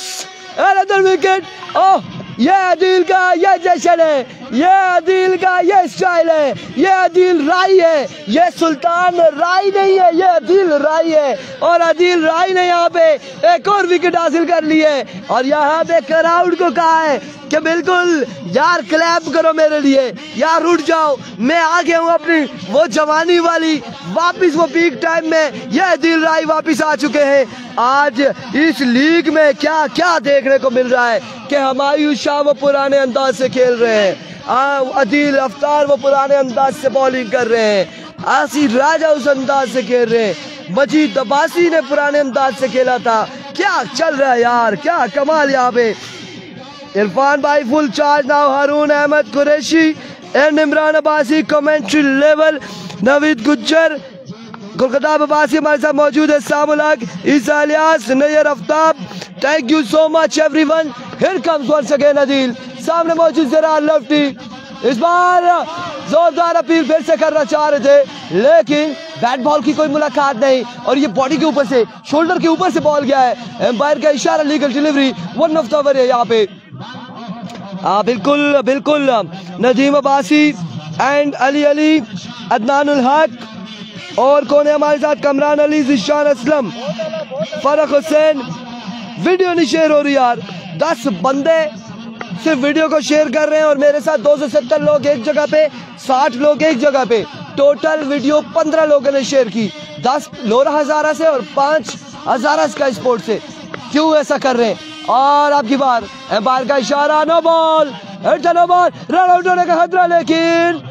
another wicket. Oh, ये आदिल का ये जश्न है, ये आदिल का ये स्टाइल है, ये आदिल राय है, ये सुल्तान राय नहीं है, ये आदिल राय है। और आदिल राय ने यहाँ पे एक और विकेट हासिल कर ली है और यहाँ पे क्राउड को कहा है कि बिल्कुल यार क्लैप करो मेरे लिए, यार उठ जाओ, मैं आ गया हूँ अपनी वो जवानी वाली वापिस, वो पीक टाइम में। ये आदिल राय वापिस आ चुके हैं। आज इस लीग में क्या क्या देखने को मिल रहा है कि हुमायूं शाह वो पुराने अंदाज से खेल रहे हैं, आदिल अफ्तार वो पुराने अंदाज से बॉलिंग कर रहे हैं, आसिफ राजा उस अंदाज से खेल रहे हैं, मजीद अब्बासी ने पुराने अंदाज से खेला था। क्या चल रहा है यार, क्या कमाल। यहाँ पे इरफान भाई full charge now, Haroon Ahmed Qureshi and Imran Abbasi commentary level, Naveed Gujjar, Kolkata Abbasi हमारे साथ मौजूद है, Samul Haq, Isa Ilyas, Nayyar Aftab, thank you so much everyone. Here comes once again Adil, सामने मौजूद जरा लेफ्टी। इस बार जोरदार अपील फिर से करना चाह रहे थे लेकिन बैट बॉल की कोई मुलाकात नहीं और ये बॉडी के ऊपर से, शोल्डर के ऊपर से बॉल गया है। एम्पायर का इशारा, legal delivery, 1 of the over है यहाँ पे। बिल्कुल नदीम अब्बासी एंड अली, अदनानुल हक और कौन है हमारे साथ? कमरान अली, जिशान असलम, फरक हुसैन। वीडियो नहीं शेयर हो रही यार, 10 बंदे सिर्फ वीडियो को शेयर कर रहे हैं और मेरे साथ 270 लोग एक जगह पे, 60 लोग एक जगह पे। टोटल वीडियो 15 लोगों ने शेयर की, 10 लोरा हजारा से और 5 हजारा स्काई स्पोर्ट से। क्यों ऐसा कर रहे हैं? और आपकी बार एम्पायर का इशारा, no ball, no ball, run out होने का खतरा, लेकिन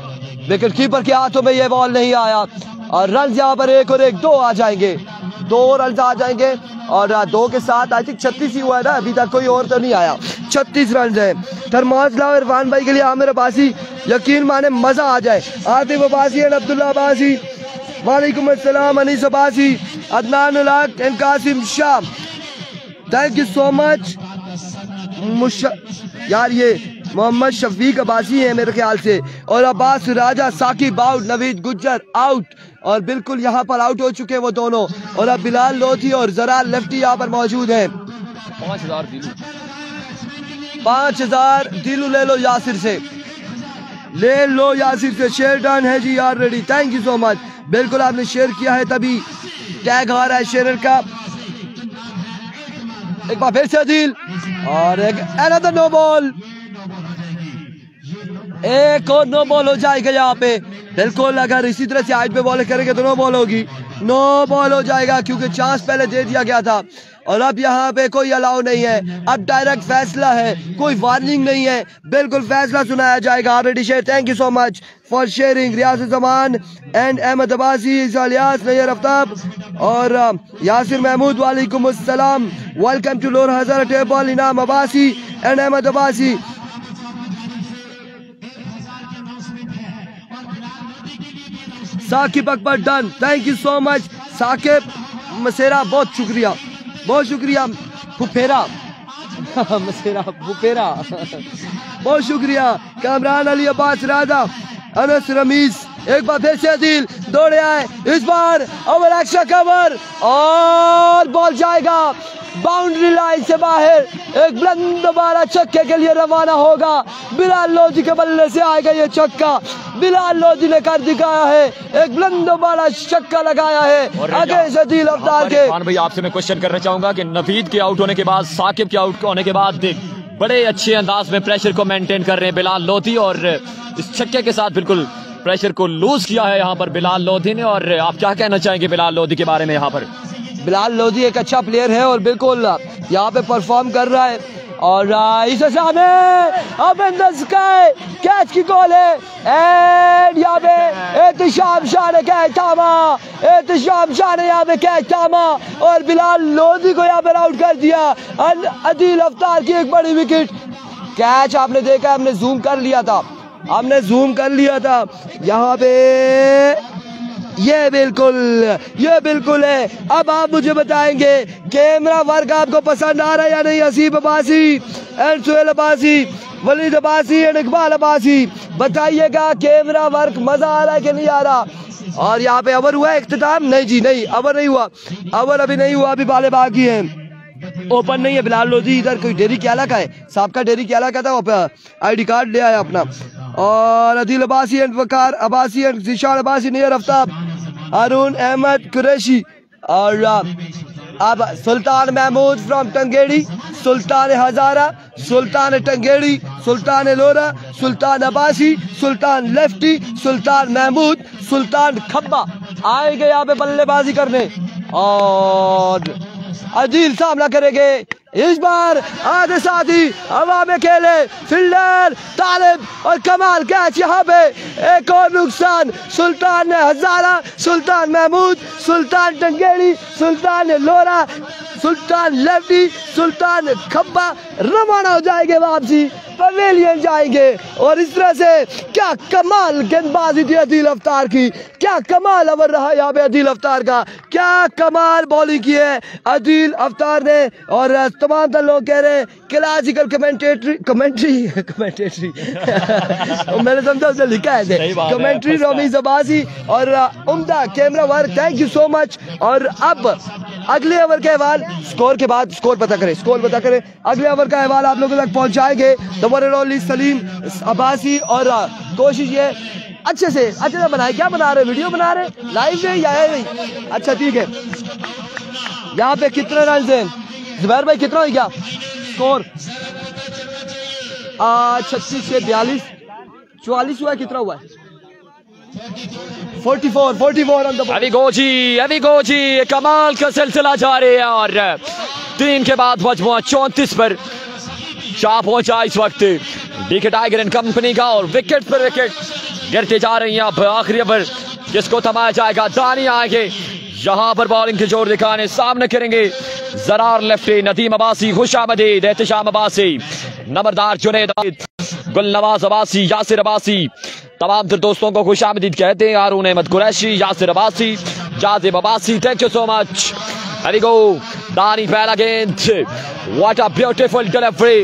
विकेट कीपर के हाथों में ये बॉल नहीं आया और रन यहाँ पर 1 और 1 2 आ जाएंगे, 2 रन आ जाएंगे और 2 के साथ आई थिंक 36 ही हुआ है ना, अभी तक कोई और तो नहीं आया। 36 रन है। थरमास लाओ इरफान भाई के लिए, आमिर अब्बासी, यकीन माने मजा आ जाए। आतिफ अब्बासी एंड अब्दुल्ला अब्बासी, वालेकुम अस्सलाम, Anees Abbasi, Adnan ul Haq and Qasim Shah, thank you so much. यार ये मोहम्मद शफीक अब्बासी है मेरे ख्याल से, और अब्बास राजा, साकिब आउट, नवीद गुज्जर आउट और बिल्कुल यहाँ पर आउट हो चुके हैं वो दोनों। और अब बिलाल लोधी और जरा लेफ्टी यहाँ पर मौजूद है। 5000 दिलू, 5000 दिलू ले लो यासिर से। ले लो यासिर से, शेयर डन है जी यार ready, thank you so much. बिल्कुल आपने शेयर किया है तभी टैग आ रहा है शेयर का। एक बार फिर से अदील और एक अनदर नो बॉल, एक और नो बॉल हो जाएगा यहाँ पे। बिल्कुल अगर इसी तरह से हाइट पे बॉल करेंगे तो नो बॉल होगी, नो बॉल हो जाएगा क्योंकि चांस पहले दे दिया गया था और अब यहाँ पे कोई अलाउ नहीं है, अब डायरेक्ट फैसला है, कोई वार्निंग नहीं है, बिल्कुल फैसला सुनाया जाएगा। Already share, thank you so much for sharing. Riaz Zaman and Ahmed Abbasi, Ilyas, Nayyar Aftab और यासिर महमूद, वालेकुम अस्सलाम, वेलकम टू लोर हज़ार table, Inam Abbasi and Ahmed Abbasi. Saqib Akbar done, thank you so much Saqib Masera, बहुत शुक्रिया, बहुत शुक्रिया फुफेरा मसेरा फुफेरा बहुत शुक्रिया। कामरान अली अब्बास राजा, अनस रमीज, एक बार फिर से अदील दौड़े आए, इस बार ओवर एक्स्ट्रा कवर और बॉल जाएगा बाउंड्री लाइन से बाहर। एक बुलंद बाला छक्के के लिए रवाना होगा, बिलाल लोधी के बल्ले से आएगा ये छक्का, बिलाल लोधी ने कर दिखाया है, एक बुलंद बाला छक्का लगाया है अगेंस्ट अदील अफ्तार के। भाई आपसे मैं क्वेश्चन करना चाहूंगा कि नवीद के आउट होने के बाद, साकिब के आउट होने के बाद बड़े अच्छे अंदाज में प्रेशर को मेंटेन कर रहे हैं बिलाल लोधी और इस छक्के के साथ बिल्कुल प्रेशर को लूज किया है यहाँ पर बिलाल लोधी ने। और आप क्या कहना चाहेंगे बिलाल लोधी के बारे में? यहाँ पर बिलाल लोधी एक अच्छा प्लेयर है और बिल्कुल यहाँ पे परफॉर्म कर रहा है और इस सामने अब इन द स्काई कैच की कॉल है एंड यहाँ पे एहतिशाम शाह ने कैच थामा, एहतिशाम शाह ने यहाँ पे कैच थामा और बिलाल लोधी को यहाँ पे आउट कर दिया। अदील अफ्तार की एक बड़ी विकेट। कैच आपने देखा, हमने जूम कर लिया था, हमने जूम कर लिया था यहाँ पे, ये बिल्कुल है। अब आप मुझे बताएंगे कैमरा वर्क आपको पसंद आ रहा है या नहीं? हसीब अब्बासी एंड सुहेल अब्बासी, वलीद अब्बासी एंड इकबाल अब्बासी, बताइएगा कैमरा वर्क मजा आ रहा है कि नहीं आ रहा? और यहाँ पे ओवर हुआ है इख्तिताम? नहीं जी नहीं, ओवर नहीं हुआ, ओवर अभी नहीं हुआ, अभी बाले बाकी हैं, ओपन नहीं है। बिलाल लोधी इधर कोई डेरी क्याला का है, सबका डेरी क्याला का था, ID कार्ड ले आया अपना। और अदील अब्बासी एंड वकार अब्बासी एंड जिशान अब्बासी, नियर आफ्ताब, हारून अहमद कुरैशी और अब सुल्तान महमूद फ्रॉम टंगेड़ी, सुल्तान हजारा, सुल्तान टंगेड़ी, सुल्तान लोरा, सुल्तान अब्बासी, सुल्तान लेफ्टी, सुल्तान महमूद, सुल्तान खब्बा आएंगे यहाँ पे बल्लेबाजी करने और अदील सामना करेंगे। इस बार आधे साथी हवा में खेले, फील्डर तालिब और कमाल कैच यहाँ पे, एक और नुकसान, सुल्तान हजारा, सुल्तान महमूद, सुल्तान टंगेड़ी, सुल्तान लोरा, सुल्तान लेफ्टी, सुल्तान खब्बा रवाना हो जाएंगे, वापसी पवेलियन जाएंगे। और इस तरह से क्या कमाल गेंदबाजी थी अदील अफ्तार की, क्या कमाल ओवर रहा यहाँ पे अदील अफ्तार का, क्या कमाल बॉलिंग की है अदील अफ्तार ने। और तमाम तर लोग कह रहे हैं क्लासिकल कमेंट्री मैंने समझा उसने लिखा है कमेंट्री रमीज अब्बासी और उम्दा camera work, thank you so much. और अब अगले ओवर के अहवाल स्कोर के बाद स्कोर पता करें, अगले ओवर का अहवाल आप लोगों तक पहुंचाएंगे the one and only Salim Abbasi. और कोशिश ये अच्छे से बनाए, क्या बना रहे, वीडियो बना रहे लाइव में या नहीं? अच्छा ठीक है। यहाँ पे कितने रन हैं जुबैर भाई, कितना हो गया स्कोर? 36 से 42, 44 हुआ, कितना हुआ? 44 ऑन द अभी गोजी कमाल का सिलसिला जारी है और 3 के बाद मजमुआ 34 पर जा पहुंचा इस वक्त डीके टाइगर एंड कंपनी का और विकेट पर विकेट गिरते जा रही हैं। अब आखिरी ओवर किसको थमाया जाएगा? दानी आएंगे यहाँ पर बॉलिंग के जोर दिखाने, सामने करेंगे जरार लेफ्टी, नदीम अब्बासी, खुशाम मजीद, एहतिशाम अब्बासी, नंबरदार जुनैद, गुलनवाज अब्बासी, यासिर अब्बासी, तमाम दोस्तों को खुशामदीद कहते हैं। Haroon Ahmed Qureshi, Yasir Abbasi, Jazib Abbasi, thank you so much. There we go. दानी पहला गेंद, व्हाट अ ब्यूटीफुल डिलीवरी,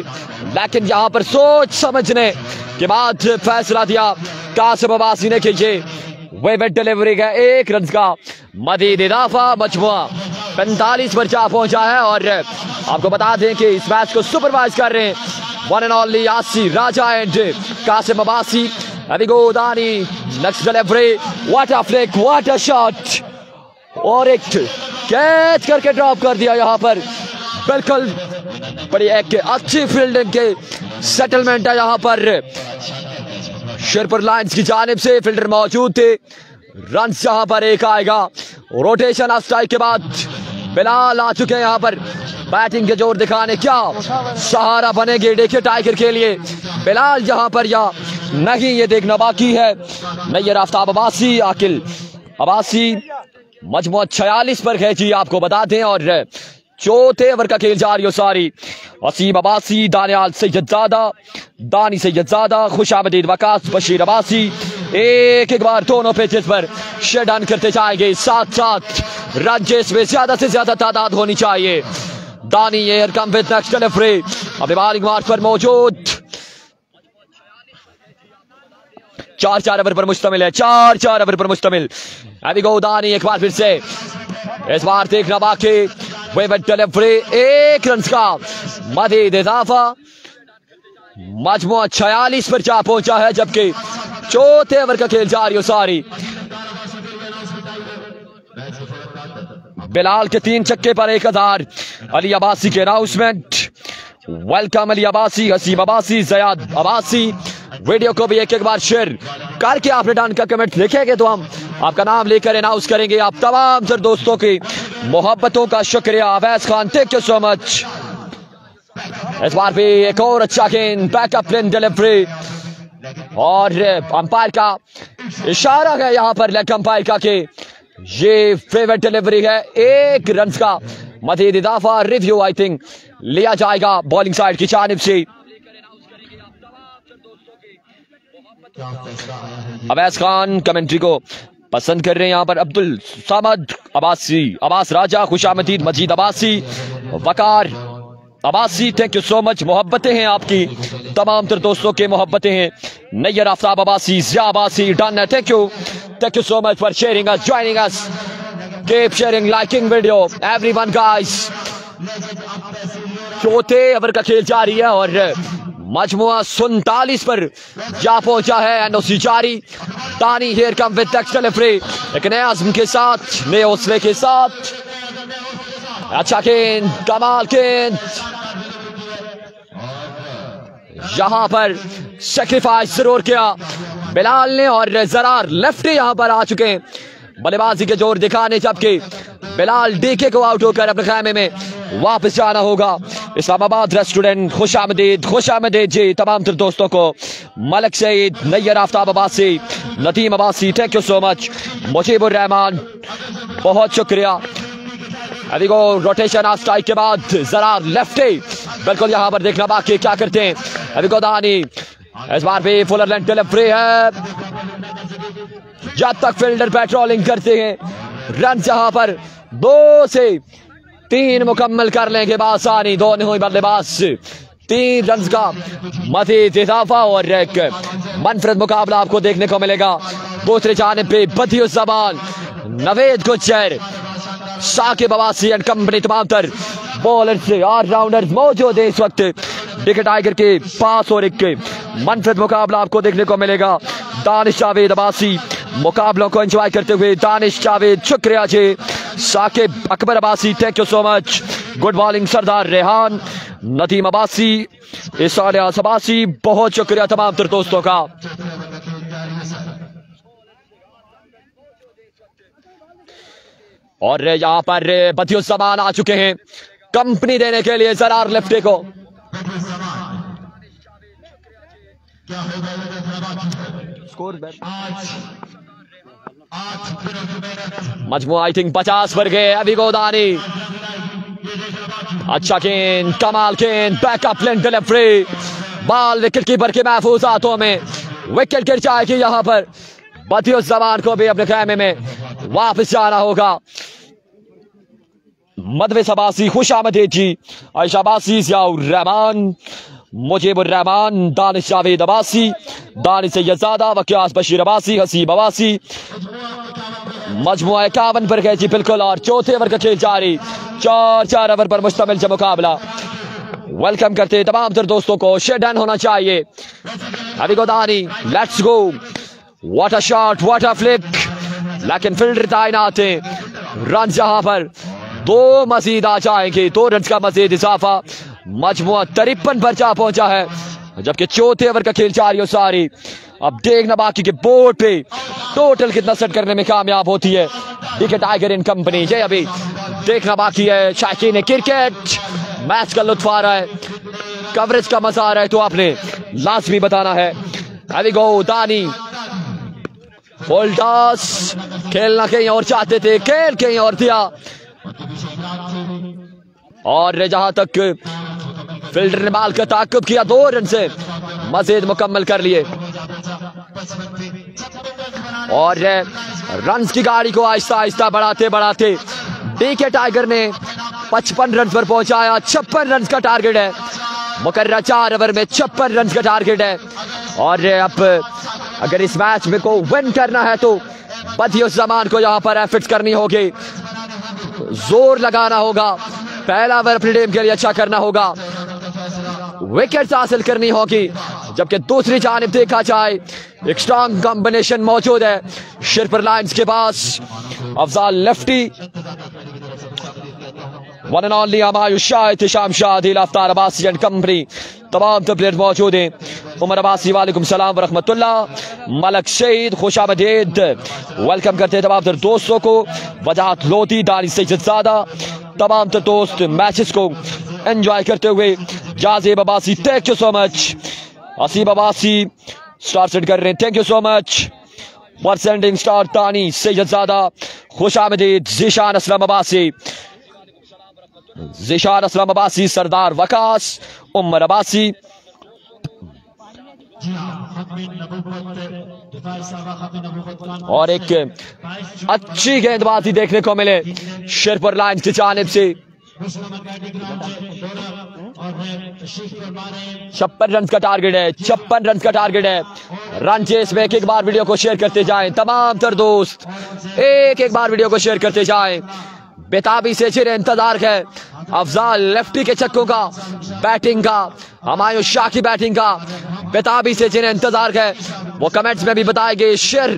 लेकिन यहाँ पर सोच समझने के बाद फैसला दिया कासिम अब्बासी ने कि ये वेवेट डिलीवरी का 1 रन का मजीद इजाफा, मजमुआ 45 पर जा पहुंचा है। और आपको बता दें कि इस मैच को सुपरवाइज कर रहे हैं one and only Yasi Raja and Qasim Abbasi. अभी go Dani next delivery, what a flick, what a shot, और एक कैच करके ड्रॉप कर दिया यहाँ पर। बिल्कुल बड़ी एक अच्छी फील्डिंग के सेटलमेंट है यहाँ पर। शेरपुर लायंस की जानिब से फील्डर मौजूद थे। रन यहाँ पर एक आएगा। रोटेशन ऑफ स्ट्राइक के बाद बिलाल आ चुके हैं यहाँ पर बैटिंग के जोर दिखाने। क्या सहारा बनेंगे देखिए टाइगर के लिए बिलाल यहाँ पर या नहीं, ये देखना बाकी है। नैयर आफ्ताब अब्बासी, आकिल अब्बासी मजमू 46 पर है जी, आपको बता दें। और चौथे ओवर का खेल जारी हो सारी। असीम अब्बासी, दानियाल सैयदजादा, दानी सैयदजादा, खुशामदीद वकास, बशीर अब्बासी एक बार दोनों पिचेस पर शेड ऑन करते जाएंगे। साथ साथ रन में ज्यादा से ज्यादा तादाद होनी चाहिए। दानी air come with next delivery, अभी बॉलिंग मार्क पर मौजूद। 4 ओवर पर मुश्तमिल है, 4 ओवर पर मुश्तमिल। अभी गो दानी एक बार फिर से, इस बार देखना बाकी। विद डिलीवरी, 1 रन का मजीद इजाफा। मजमू 46 पर जा पहुंचा है, जबकि चौथे ओवर का खेल जारी हो सारी। बिलाल के 3 छक्के पर 1000। अली अब्बासी के announcement. Welcome Ali Abbasi, Hasim Abbasi, Ziyad Abbasi. Video को भी एक बार शेयर करके आपने डान का कमेंट लिखेंगे तो हम आपका नाम लेकर अनाउंस करेंगे। आप तमाम सर दोस्तों की मोहब्बतों का शुक्रिया। Awais Khan, thank you so much. इस बार भी एक और अच्छा गेंद, बैकअप प्लेन डिलीवरी, और अंपायर का इशारा है यहाँ पर लेग अंपायर का कि ये फेवरेट डिलीवरी है। 1 रन का मजीद इजाफा। रिव्यू आई थिंक लिया जाएगा बॉलिंग साइड की जानिब से। अवैस खान कमेंट्री को पसंद कर रहे हैं यहाँ पर। अब्दुल सामद अब्बासी, अब्बास राजा, खुशामदीद, Majeed Abbasi, Waqar Abbasi, thank you so much. मोहब्बतें हैं आपकी, तमाम तर दोस्तों के मोहब्बतें हैं। Nayyar Aftab Abbasi, Zia Abbasi, done, thank you so much for sharing us, joining us, keep sharing, liking video everyone guys. चौथे ओवर का खेल जारी है और मजमुआ 47 पर जा पहुंचा है। एनओसी जारी। दानी here come with next delivery, एक नए आज़म के साथ, नए हौसले के साथ। अच्छा गेंद, कमाल गेंद, यहां पर सैक्रिफाइस जरूर किया बिलाल ने, और जरार लेफ्टी यहां पर आ चुके हैं बल्लेबाजी के जोर दिखाने, जबकि बिलाल डीके को आउट होकर अपने खामे में वापस जाना होगा। इस्लामाबाद रेस्टोरेंट, खुशामदीद जी तमाम तर दोस्तों को। Malik Saeed, Nayyar Aftab Abbasi, Nadeem Abbasi, thank you so much. Mujibur Rahman, बहुत शुक्रिया। अभी को रोटेशन ऑफ स्ट्राइक के बाद जरार लेफ्टी, बिल्कुल यहाँ पर देखना बाकी क्या करते हैं। अभी को दानी, इस बार भी फुलर लेंथ डिलीवरी है। जब तक फील्डर पेट्रोलिंग करते हैं, रन यहाँ पर 2 से 3 मुकम्मल कर लेंगे बासानी। 2 नहीं हुई बल्लेबाज, 3 रन का मजीद इजाफा और एक मनफरद मुकाबला आपको देखने को मिलेगा। दूसरी जानिब पे बदियुज़्ज़मान, नवेद गुज्जर, साकिब अब्बासी एंड कंपनी तमाम तर बॉलर्स, ऑलराउंडर्स मौजूद है इस वक्त डीके टाइगर के पास, और एक मनफरद मुकाबला आपको देखने को मिलेगा। दानिश जावेद अब्बासी मुकाबलों को एंजॉय करते हुए, दानिश जावेद शुक्रिया ji. Saqib Akbar Abbasi, thank you so much. Good bowling Sardar Rehan, Nadeem Abbasi, इसालियास अब्बासी, बहुत शुक्रिया तमाम तर दोस्तों का। और यहाँ पर बदियुज़्ज़मान आ चुके हैं कंपनी देने के लिए जरार लेफ्टी को। मजमू आई थिंक 50 पर गए। अभी गोदानी, अच्छा गेंद, कमाल गेंद, backup length delivery, ball wicket keeper के महफूज हाथों में, विकेट गिर जाएगी यहाँ पर। बदियुज़्ज़मान को भी अपने खेमे में वापस जाना होगा। मदवेस अब्बासी, खुशामदीद जी, आयशा अब्बासी, ज़ियाउर रहमान, मुजीबुर रहमान, दानिश जावेद अब्बासी, दानिश सैयदजादा, वकियास बशीर अब्बासी, हसीब अब्बासी। मजमुआ 51 पर गए जी बिल्कुल, और चौथे ओवर का खेल जारी। 4 ओवर पर मुश्तमिल मुकाबला। वेलकम करते हैं तमाम तर दोस्तों को। शेट डन होना चाहिए। अभी गोदानी, let's go, what a shot, what a flick, लेकिन फील्डर तैनात हैं। रन जहां पर 2 मजीद आ जाएंगे, 2 रन का मजीद इजाफा, मजमुआ 53 पर जा पहुंचा है, जबकि चौथे ओवर का खेल जारी सारी। अब देखना बाकी के बोर्ड पे टोटल कितना सेट करने में कामयाब होती है डीके टाइगर इन कंपनी। ये अभी देखना बाकी है। शायकीन क्रिकेट मैच का लुत्फ आ रहा है, कवरेज का मजा आ रहा है, तो आपने लाजमी बताना है। अभी गो दानी, फोल्टास खेलना कहीं और चाहते थे, खेल कहीं और दिया, और जहां तक फील्डर ने बाल का ताकुब किया, 2 रन से मजीद मुकम्मल कर लिए, और रन्स की गाड़ी को आहिस्ता आहिस्ता बढ़ाते बढ़ाते डीके टाइगर ने 55 रन पर पहुंचाया। 56 रन का टारगेट है, मुकर्रर 4 ओवर में 56 रन का टारगेट है। और अब अगर इस मैच में को विन करना है तो बदियुस जमान को यहाँ पर एफर्ट्स करनी होगी, जोर लगाना होगा, पहला ओवर अपनी टीम के लिए अच्छा करना होगा, विकेट्स हासिल करनी होगी। जबकि दूसरी जानिब देखा जाए एक स्ट्रॉन्ग कॉम्बिनेशन मौजूद है शेरपुर लायंस के पास। Afzal lefty, one and only Humayun Shah, Ehtisham Shah, Adil Aftar Abbasi and company, तमाम प्लेयर मौजूद हैं। उमर अब्बासी, वालेकुम सलाम व रहमतुल्लाह। मलक शहीद, खुशामदीद, वेलकम करते हैं तमाम दोस्तों को। वजाहत लोधी, दानी सैयदजादा, तमाम दोस्त मैचेस को एंजॉय करते हुए। Jazib Abbasi, thank you so much. Aseeb Abbasi star set कर रहे हैं, thank you so much for sending star. Tani Syedzada, खुशामदीद, Zeeshan Aslam Abbasi, Zeeshan Aslam Abbasi, सरदार वकास, उमर अब्बासी, और एक अच्छी गेंदबाजी देखने को मिले शेरपुर लायंस की जानिब से। 56 रन का टारगेट है, 56 रन का टारगेट है। रन चेस में एक बार वीडियो को शेयर करते जाएं तमाम तर दोस्त, एक बार वीडियो को शेयर करते जाएं। बेताबी से चिर इंतजार है अफजाल लेफ्टी के छक्कों का, बैटिंग का, हमायूं शाह की बैटिंग का बेताबी से जिन्हें इंतजार है वो कमेंट्स में भी बताएंगे, शेयर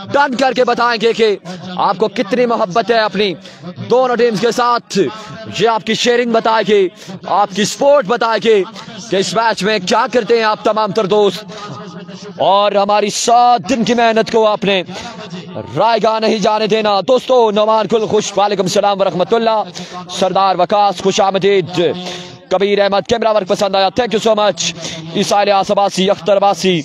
डन करके बताएंगे कि आपको कितनी मोहब्बत है अपनी दोनों टीम्स के साथ। ये आपकी शेयरिंग बताएगी, आपकी सपोर्ट बताएगी कि इस मैच में क्या करते हैं आप तमाम तर दोस्त। और हमारी 7 दिन की मेहनत को आपने रायगा नहीं जाने देना। दोस्तों नौमान कुल खुश, वालेकुम सलाम व रहमतुल्लाह। सरदार वकास, खुशामदीद, कबीर अहमद, कैमरा वर्क पसंद आया, thank you so much. Isail Abbasi, Akhtar Abbasi,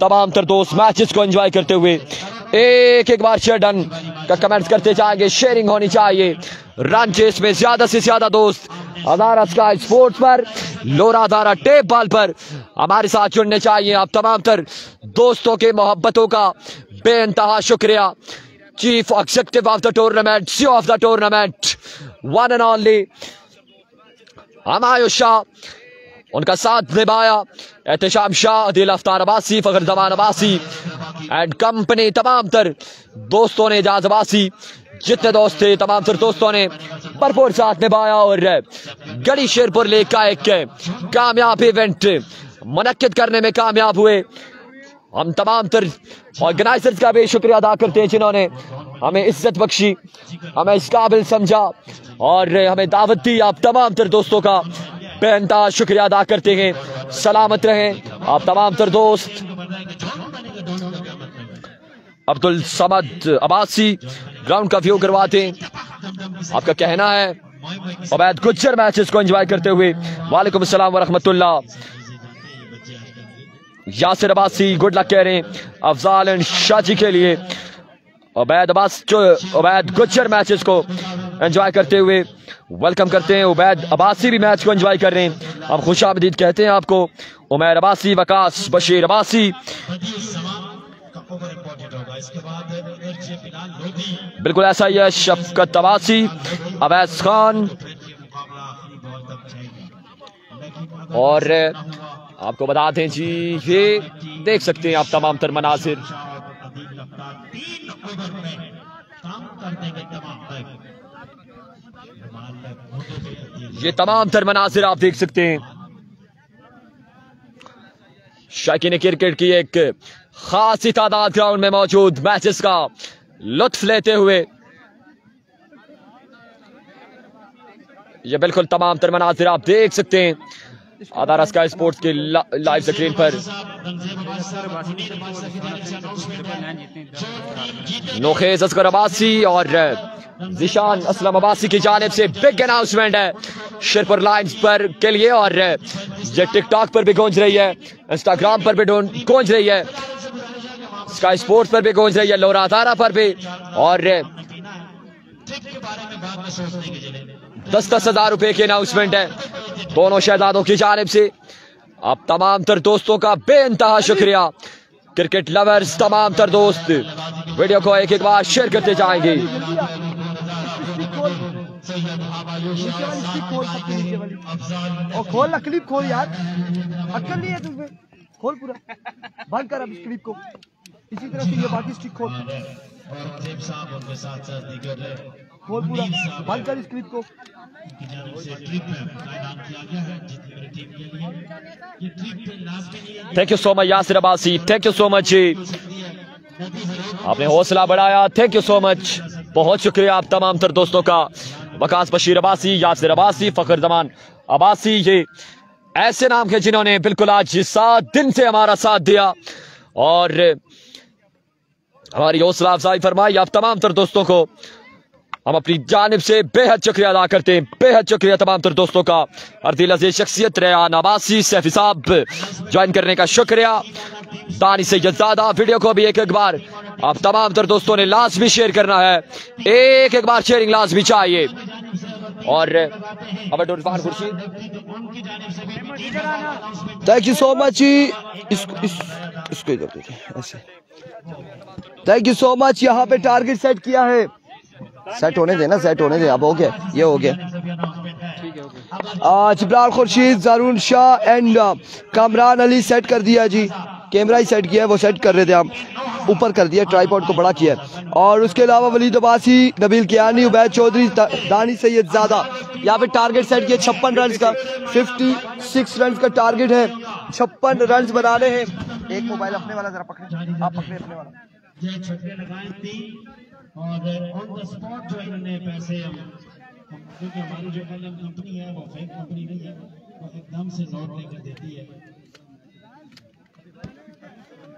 तमाम तर दोस्त मैचेस को एंजॉय करते हुए एक बार शेयर डन का कमेंट्स करते जाएंगे, शेयरिंग होनी चाहिए। रन चेस में ज्यादा से ज्यादा दोस्त अदारा स्काई स्पोर्ट्स पर, लोरा अदारा टेप बॉल पर हमारे साथ जुड़ने चाहिए। आप तमाम तर दोस्तों के मोहब्बतों का बेइंतहा शुक्रिया। Chief executive of the tournament, CEO of the tournament, one and only Humayun Shah, उनका साथ निभाया इत्तिशाम शाह, दिल अफ्तार अब्बासी, फखर जमान अब्बासी एंड कंपनी, तमाम तर दोस्तों ने, जाज अब्बासी, जितने दोस्त थे तमाम तर दोस्तों ने भरपूर साथ निभाया और गढ़ी शेरपुर लीग का एक कामयाब इवेंट मुनक्किद करने में कामयाब हुए। हम तमाम तर ऑर्गेनाइजर्स का भी शुक्रिया अदा करते हैं जिन्होंने हमें इज्जत बख्शी, हमें इस काबिल समझा और हमें दावत दी। आप तमाम तर दोस्तों का बेइंतहा शुक्रिया अदा करते हैं। सलामत रहें आप तमाम तर दोस्त। अब्दुल समद अब्बासी ग्राउंड का व्यू करवाते हैं, आपका कहना है। उबैद गुज्जर मैचेस को एंजॉय करते हुए, वालेकुम अस्सलाम व रहमतुल्लाह। यासिर अब्बासी गुड लक कह रहे हैं अफजाल एंड शाजी के लिए। उबैद गुज्जर मैचेस को एंजॉय करते हुए वेलकम करते हैं। उबैद अब्बासी भी मैच को एंजॉय कर रहे हैं, हम खुशामदीद कहते हैं आपको। उमैर अब्बासी, वकास, बशीर अब्बासी, बिल्कुल ऐसा ही है। शफकत अब्बासी, अवैस खान, और आपको बता दें जी, ये देख सकते हैं आप तमाम तर मनासिर। ये तमाम तर मनाजिर आप देख सकते हैं। शौकीन क्रिकेट की एक खासी तादाद ग्राउंड में मौजूद, मैचेस का लुत्फ लेते हुए। ये बिल्कुल तमाम तर मनाजिर आप देख सकते हैं अदारा स्काई स्पोर्ट्स के लाइव स्क्रीन पर। नोखेज असगर अब्बासी और जिशान असलम अब्बासी की जानिब से बिग अनाउंसमेंट है शेरपुर लाइन्स पर के लिए, और ये टिकटॉक पर भी गूंज रही है, इंस्टाग्राम पर भी गूंज रही है, स्काई स्पोर्ट्स पर भी गूंज रही है, लोरा अदारा पर भी, और 10-10 हजार रुपए की अनाउंसमेंट है दोनों शहजादों की जानिब से। अब तमाम तर दोस्तों का बेइंतहा शुक्रिया, क्रिकेट लवर्स तमाम तर दोस्त वीडियो को एक एक बार शेयर करते जाएंगे। और खोल ना क्लिप, खोल यार, अक्ल नहीं है तुम्हें, खोल पूरा, बंद कर अब इस क्लिप को, इसी तरह से ये बाकी स्टिक खोल पूरा, बंद कर इस क्लिप को। Thank you so much Yasir Abbasi, thank you so much, आपने हौसला बढ़ाया, थैंक यू सो मच, बहुत शुक्रिया आप तमाम तर दोस्तों का। वकास बशीर अब्बासी, यासिर अब्बासी, फखर जमान अब्बासी, ये ऐसे नाम के जिन्होंने बिल्कुल आज 7 दिन से हमारा साथ दिया और हमारी हौसला अफजाई फरमाई। आप तमाम तर दोस्तों को हम अपनी जानिब से बेहद शुक्रिया अदा करते हैं, बेहद शुक्रिया तमाम तर दोस्तों का। अर्दिल अजीज शख्सियत रेहान अब्बासी, सैफी साहब ज्वाइन करने का शुक्रिया, दानी सैयदजादा। वीडियो को भी एक एक बार आप तमाम तर दोस्तों ने लाजमी शेयर करना है, एक एक बार शेयरिंग लाजमी चाहिए। और थैंक यू सो मच, इसको इधर देखिए ऐसे, थैंक यू सो मच। यहाँ पे टारगेट सेट किया है, सेट होने देना, सेट होने दे, अब हो गया, ये हो गया। जिब्राल खुर्शीद, जारून शाह एंड कामरान अली सेट कर दिया जी, कैमरा ही सेट किया है, वो सेट कर रहे थे हम, ऊपर कर दिया, ट्राइपॉड को बड़ा किया है। और उसके अलावा वलीद अब्बासी, नबील कियानी, उबैद चौधरी, दानी सैयदजादा, यहाँ पे टारगेट सेट किया 56 रन का, 56 रन का टारगेट है, 56 रन बनाने हैं। एक मोबाइल अपने वाला जरा पकड़े, आप पकड़े अपने वाला। और ऑन द स्पॉट जो इन्होंने पैसे, क्योंकि हमारी जो एलएम कंपनी है वो फेक कंपनी नहीं है, वो एकदम से नोट लेकर देती है।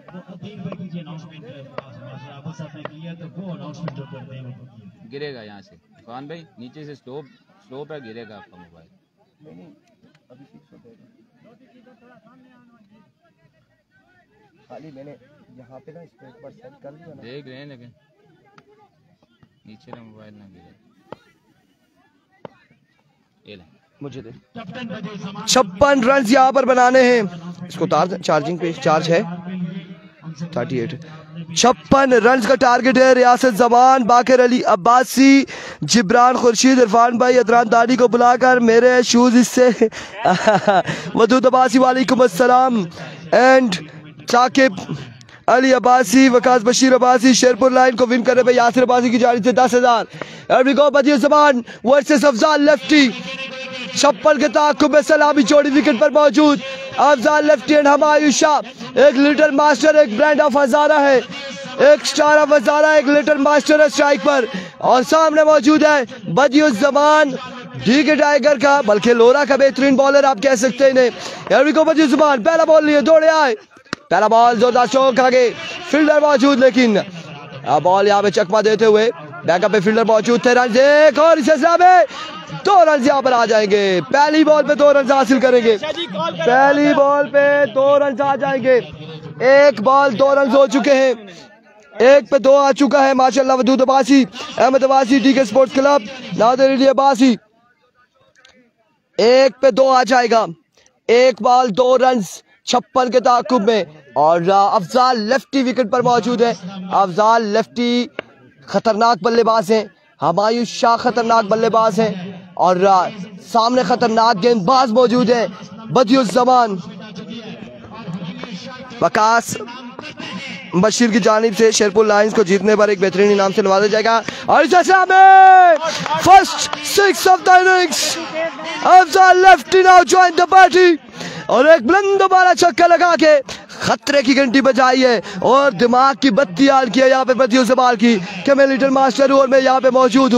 वो अतीब भाई की जो अनाउंसमेंट आपको साथ में किया, तो वो अनाउंसमेंट जो करते हैं वो गिरेगा यहाँ से खान भाई, नीचे से स्लो पे गिरेगा आपका मोबाइल। खाली मैंने यहाँ पे ना इसको एक बार सेट कर लिया ना, देख रहे हैं लेकिन नीचे ना मोबाइल ना गिरे। ये ले मुझे दे। 56 रन यहाँ पर बनाने हैं, इसको उतार, चार्जिंग पे चार्ज है 38। 56 रन का टारगेट है। रियासत जबान, बाकर अली अब्बासी, जिब्रान खुर्शीद, इरफान भाई, अदनान दानी को बुलाकर मेरे शूज इससे वदूद अब्बासी, वालेकुम अस्सलाम, एंड साकिब अली अब्बासी, वकास बशीर अब्बासी, शेरपुर लाइन को विन करने पे यासिर अब्बासी की जानिब से 10,000। बदिर जबान वर्सेस अफजाल लेफ्टी, 56 के ताक़ुब में सलामी चौड़ी विकेट पर मौजूद अफजाल लेफ्टी एंड हमायूं शाह, एक लिटिल मास्टर, एक ब्रांड ऑफ हजारा है, एक स्टार ऑफ हजारा, एक लिटिल मास्टर है स्ट्राइक पर, और सामने मौजूद है बदिर जबान डी के टाइगर का, बल्कि लोरा का बेहतरीन बॉलर आप कह सकते हैं इन्हें। बदिर जबान पहला बॉल लिए, दौड़े आए, पहला बॉल जोरदार चौक आगे, फील्डर मौजूद, लेकिन बॉल यहाँ पे चकमा देते हुए बैकअप पे फील्डर मौजूद थे। रन एक और इस में 2 रन यहाँ पर आ जाएंगे, पहली बॉल पे 2 रन हासिल करेंगे, पहली बॉल पे 2 रन आ जाएंगे। एक बॉल 2 रन हो चुके हैं, एक पे 2 आ चुका है माशाल्लाह। Wadood Abbasi, Ahmed Abbasi, DK sports club, Nadir Ali Abbasi, एक पे 2 आ जाएगा, एक बॉल 2 रन 56 के ताक़ुब में। और अफजाल लेफ्टी विकेट पर मौजूद है, अफजाल लेफ्टी खतरनाक बल्लेबाज हैं, हमायूं शाह खतरनाक बल्लेबाज हैं, और सामने खतरनाक गेंदबाज मौजूद है बदिर जबान। वकास बशीर की जानिब से शेरपुर लायंस को जीतने पर एक बेहतरीन इनाम से नवाजा जाएगा। और इस में first 6 of the innings. Afzal lefty now join the party. और एक बुलंद दोबारा छक्का लगा के खतरे की घंटी बजाई है और दिमाग की बत्ती आल की है यहाँ पे बत्तियों से बाल की कि मैं लिटिल मास्टर हूँ और मैं यहाँ पे मौजूद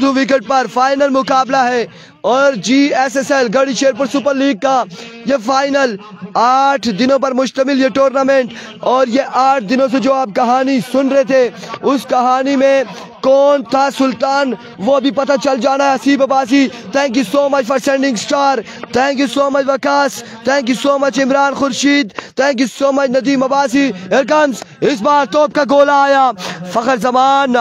हूँ विकेट पर। फाइनल मुकाबला है और GSSL गढ़ी शेरपुर सुपर लीग का ये फाइनल 8 दिनों पर मुश्तमिल ये टूर्नामेंट, और ये 8 दिनों से जो आप कहानी सुन रहे थे उस कहानी में कौन था सुल्तान वो अभी पता चल जाना है। Haseeb Abbasi, thank you so much for sending star, thank you so much Waqas, thank you so much Imran Khurshid, thank you so much Nadeem Abbasi. Here comes, इस बार तोप का गोला आया, फखर जमान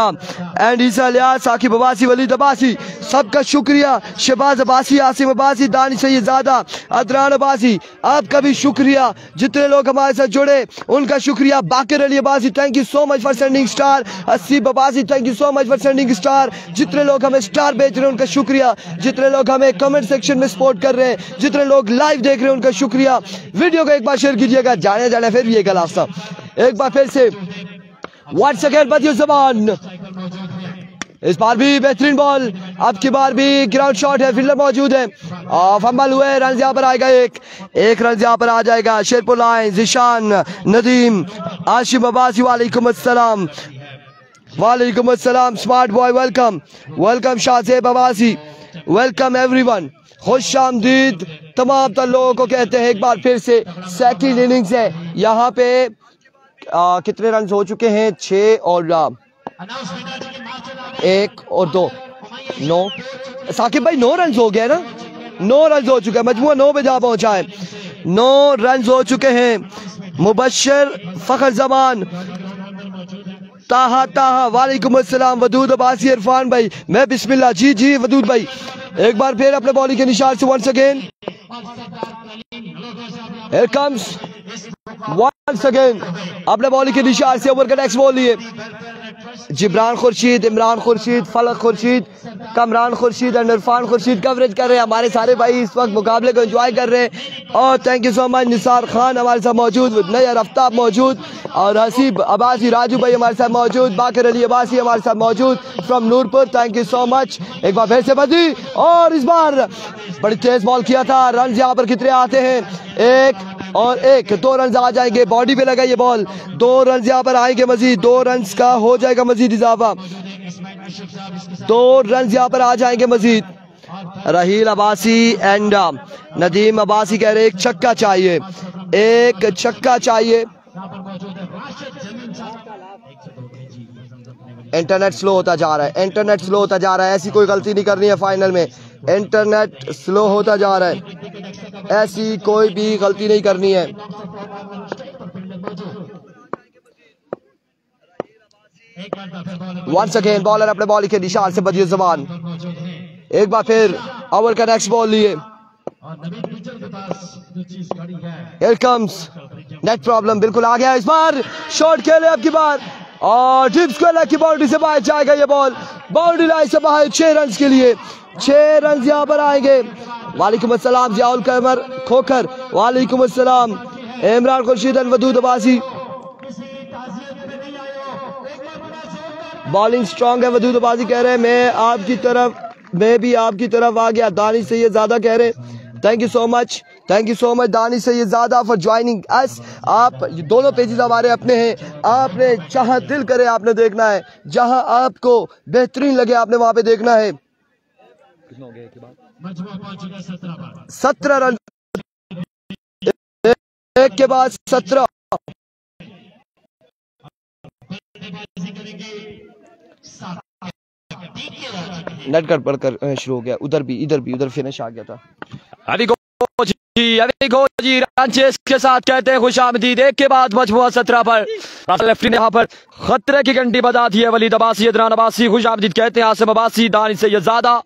एंड ईसा इलियास, साकिब अब्बासी, वलीद अब्बासी, सबका शुक्रिया। शहबाज अब्बासी, आसिम अब्बासी, दानी सैयदादा, अदरान अब्बासी, आपका भी शुक्रिया। जितने लोग हमारे साथ जुड़े उनका शुक्रिया। Baqir Ali Abbasi, thank you so much for sending star. Haseeb Abbasi, thank you so much for sending star. जितने लोग हमें स्टार भेज रहे हैं उनका शुक्रिया, जितने लोग हमें कमेंट सेक्शन में सपोर्ट कर रहे हैं, जितने लोग लाइव देख रहे हैं उनका शुक्रिया। वीडियो को एक बार शेयर कीजिएगा। जाने फिर ये गला एक बार फिर से व्हाट्स अगेन बदियो ज़बान। इस बार भी बेहतरीन बॉल, अब की बार भी ग्राउंड शॉट है, फील्डर मौजूद है, फंबल हुए, रन यहाँ पर आएगा, एक रन यहाँ पर आ जाएगा। शेरपुर लायंस, ईशान, नदीम, आशिम अब्बासी, वालेकुम अस्सलाम, वालेकुम अस्सलाम, smart boy, welcome Shahzeb Abbasi, welcome everyone, खुश आमदीद तमाम तर लोगों को कहते हैं एक बार फिर से। सेकंड इनिंग्स है यहाँ पे, कितने रन हो चुके हैं? 6 और 1 और 2, 9। साकिब भाई 9 रन हो गए ना, 9 रन हो चुके हैं, मजमूआ 9 पे जा पहुंचा है, 9 रन हो चुके हैं। मुबश्शिर, फखर जमान, ताहा, वालेकुम अस्सलाम, वदूद अब्बासी, इरफान भाई, मैं बिस्मिल्लाह, जी वदूद भाई, एक बार फिर अपने बॉलिंग के निशान से once again, here comes once again अपने बॉलिंग के निशान से ओवर का नेक्स्ट बॉल लिए जिब्रान खुर्शीद, इमरान खुर्शीद, फलक खुर्शीद, कमरान खुर्शीद एंड इरफान खुर्शीद कवरेज कर रहे हैं। हमारे सारे भाई इस वक्त मुकाबले को एंजॉय कर रहे हैं और thank you so much. Nisar Khan हमारे साथ मौजूद, नैयर आफ्ताब मौजूद, और हसीब अब्बासी, राजू भाई हमारे साथ मौजूद, बाकिर अली अब्बासी हमारे साथ मौजूद from Noorpur, thank you so much. एक बार फिर से बदी, और इस बार बड़ी तेज बॉल किया था। रन यहाँ पर कितने आते हैं? 1 और 1, 2 रन आ जाएंगे। बॉडी पे लगा ये बॉल, 2 रन यहाँ पर आएंगे मजीद, 2 रन का हो जाएगा मजीद इजाफा, 2 रन यहाँ पर आ जाएंगे मजीद। रहील अब्बासी एंड नदीम अब्बासी कह रहे एक छक्का चाहिए, एक छक्का चाहिए। इंटरनेट स्लो होता जा रहा है, इंटरनेट स्लो होता जा रहा है, ऐसी कोई गलती नहीं करनी है फाइनल में। इंटरनेट स्लो होता जा रहा है, ऐसी कोई भी गलती नहीं करनी है। वंस अगेन बॉलर अपने बॉल के निशान से बदियो ज़बान, एक बार फिर ओवर का नेक्स्ट बॉल लिए। Here comes नेट प्रॉब्लम बिल्कुल आ गया। इस बार शॉट खेले अब की बार और टिप्स की बाउंड्री से बाहर जाएगा ये बॉल, बाउंड्री लाइन से बाहर 6 रन के लिए, 6 रन यहाँ पर आएंगे। वालेकुम अस्सलाम जियाउल कमर खोखर, वालेकुम अस्सलाम Imran Khurshid and Wadood Abbasi. Bowling strong है, वदूद अब्बासी कह रहे हैं मैं भी आपकी तरफ आ गया। दानिश सैयदादा कह रहे हैं thank you so much, thank you so much Danish Syedada for joining us. आप दोनों पेजेस हमारे अपने हैं, आपने जहां दिल करे आपने देखना है, जहां आपको बेहतरीन लगे आपने वहां पे देखना है। 17 रन एक के बाद 17। नेट कर पढ़कर शुरू हो गया, उधर भी उधर फिनिश आ गया था। अभी गो जी रन चेस के साथ कहते हैं खुशामदीद। एक के बाद मजमुआ 17 पर लेफ्टी ने यहाँ पर खतरे की घंटी बजा दी है। वलीद अब्बासी, अदनान अब्बासी खुशामदीद कहते हैं, आसिम अब्बासी, दानिश सैयदादा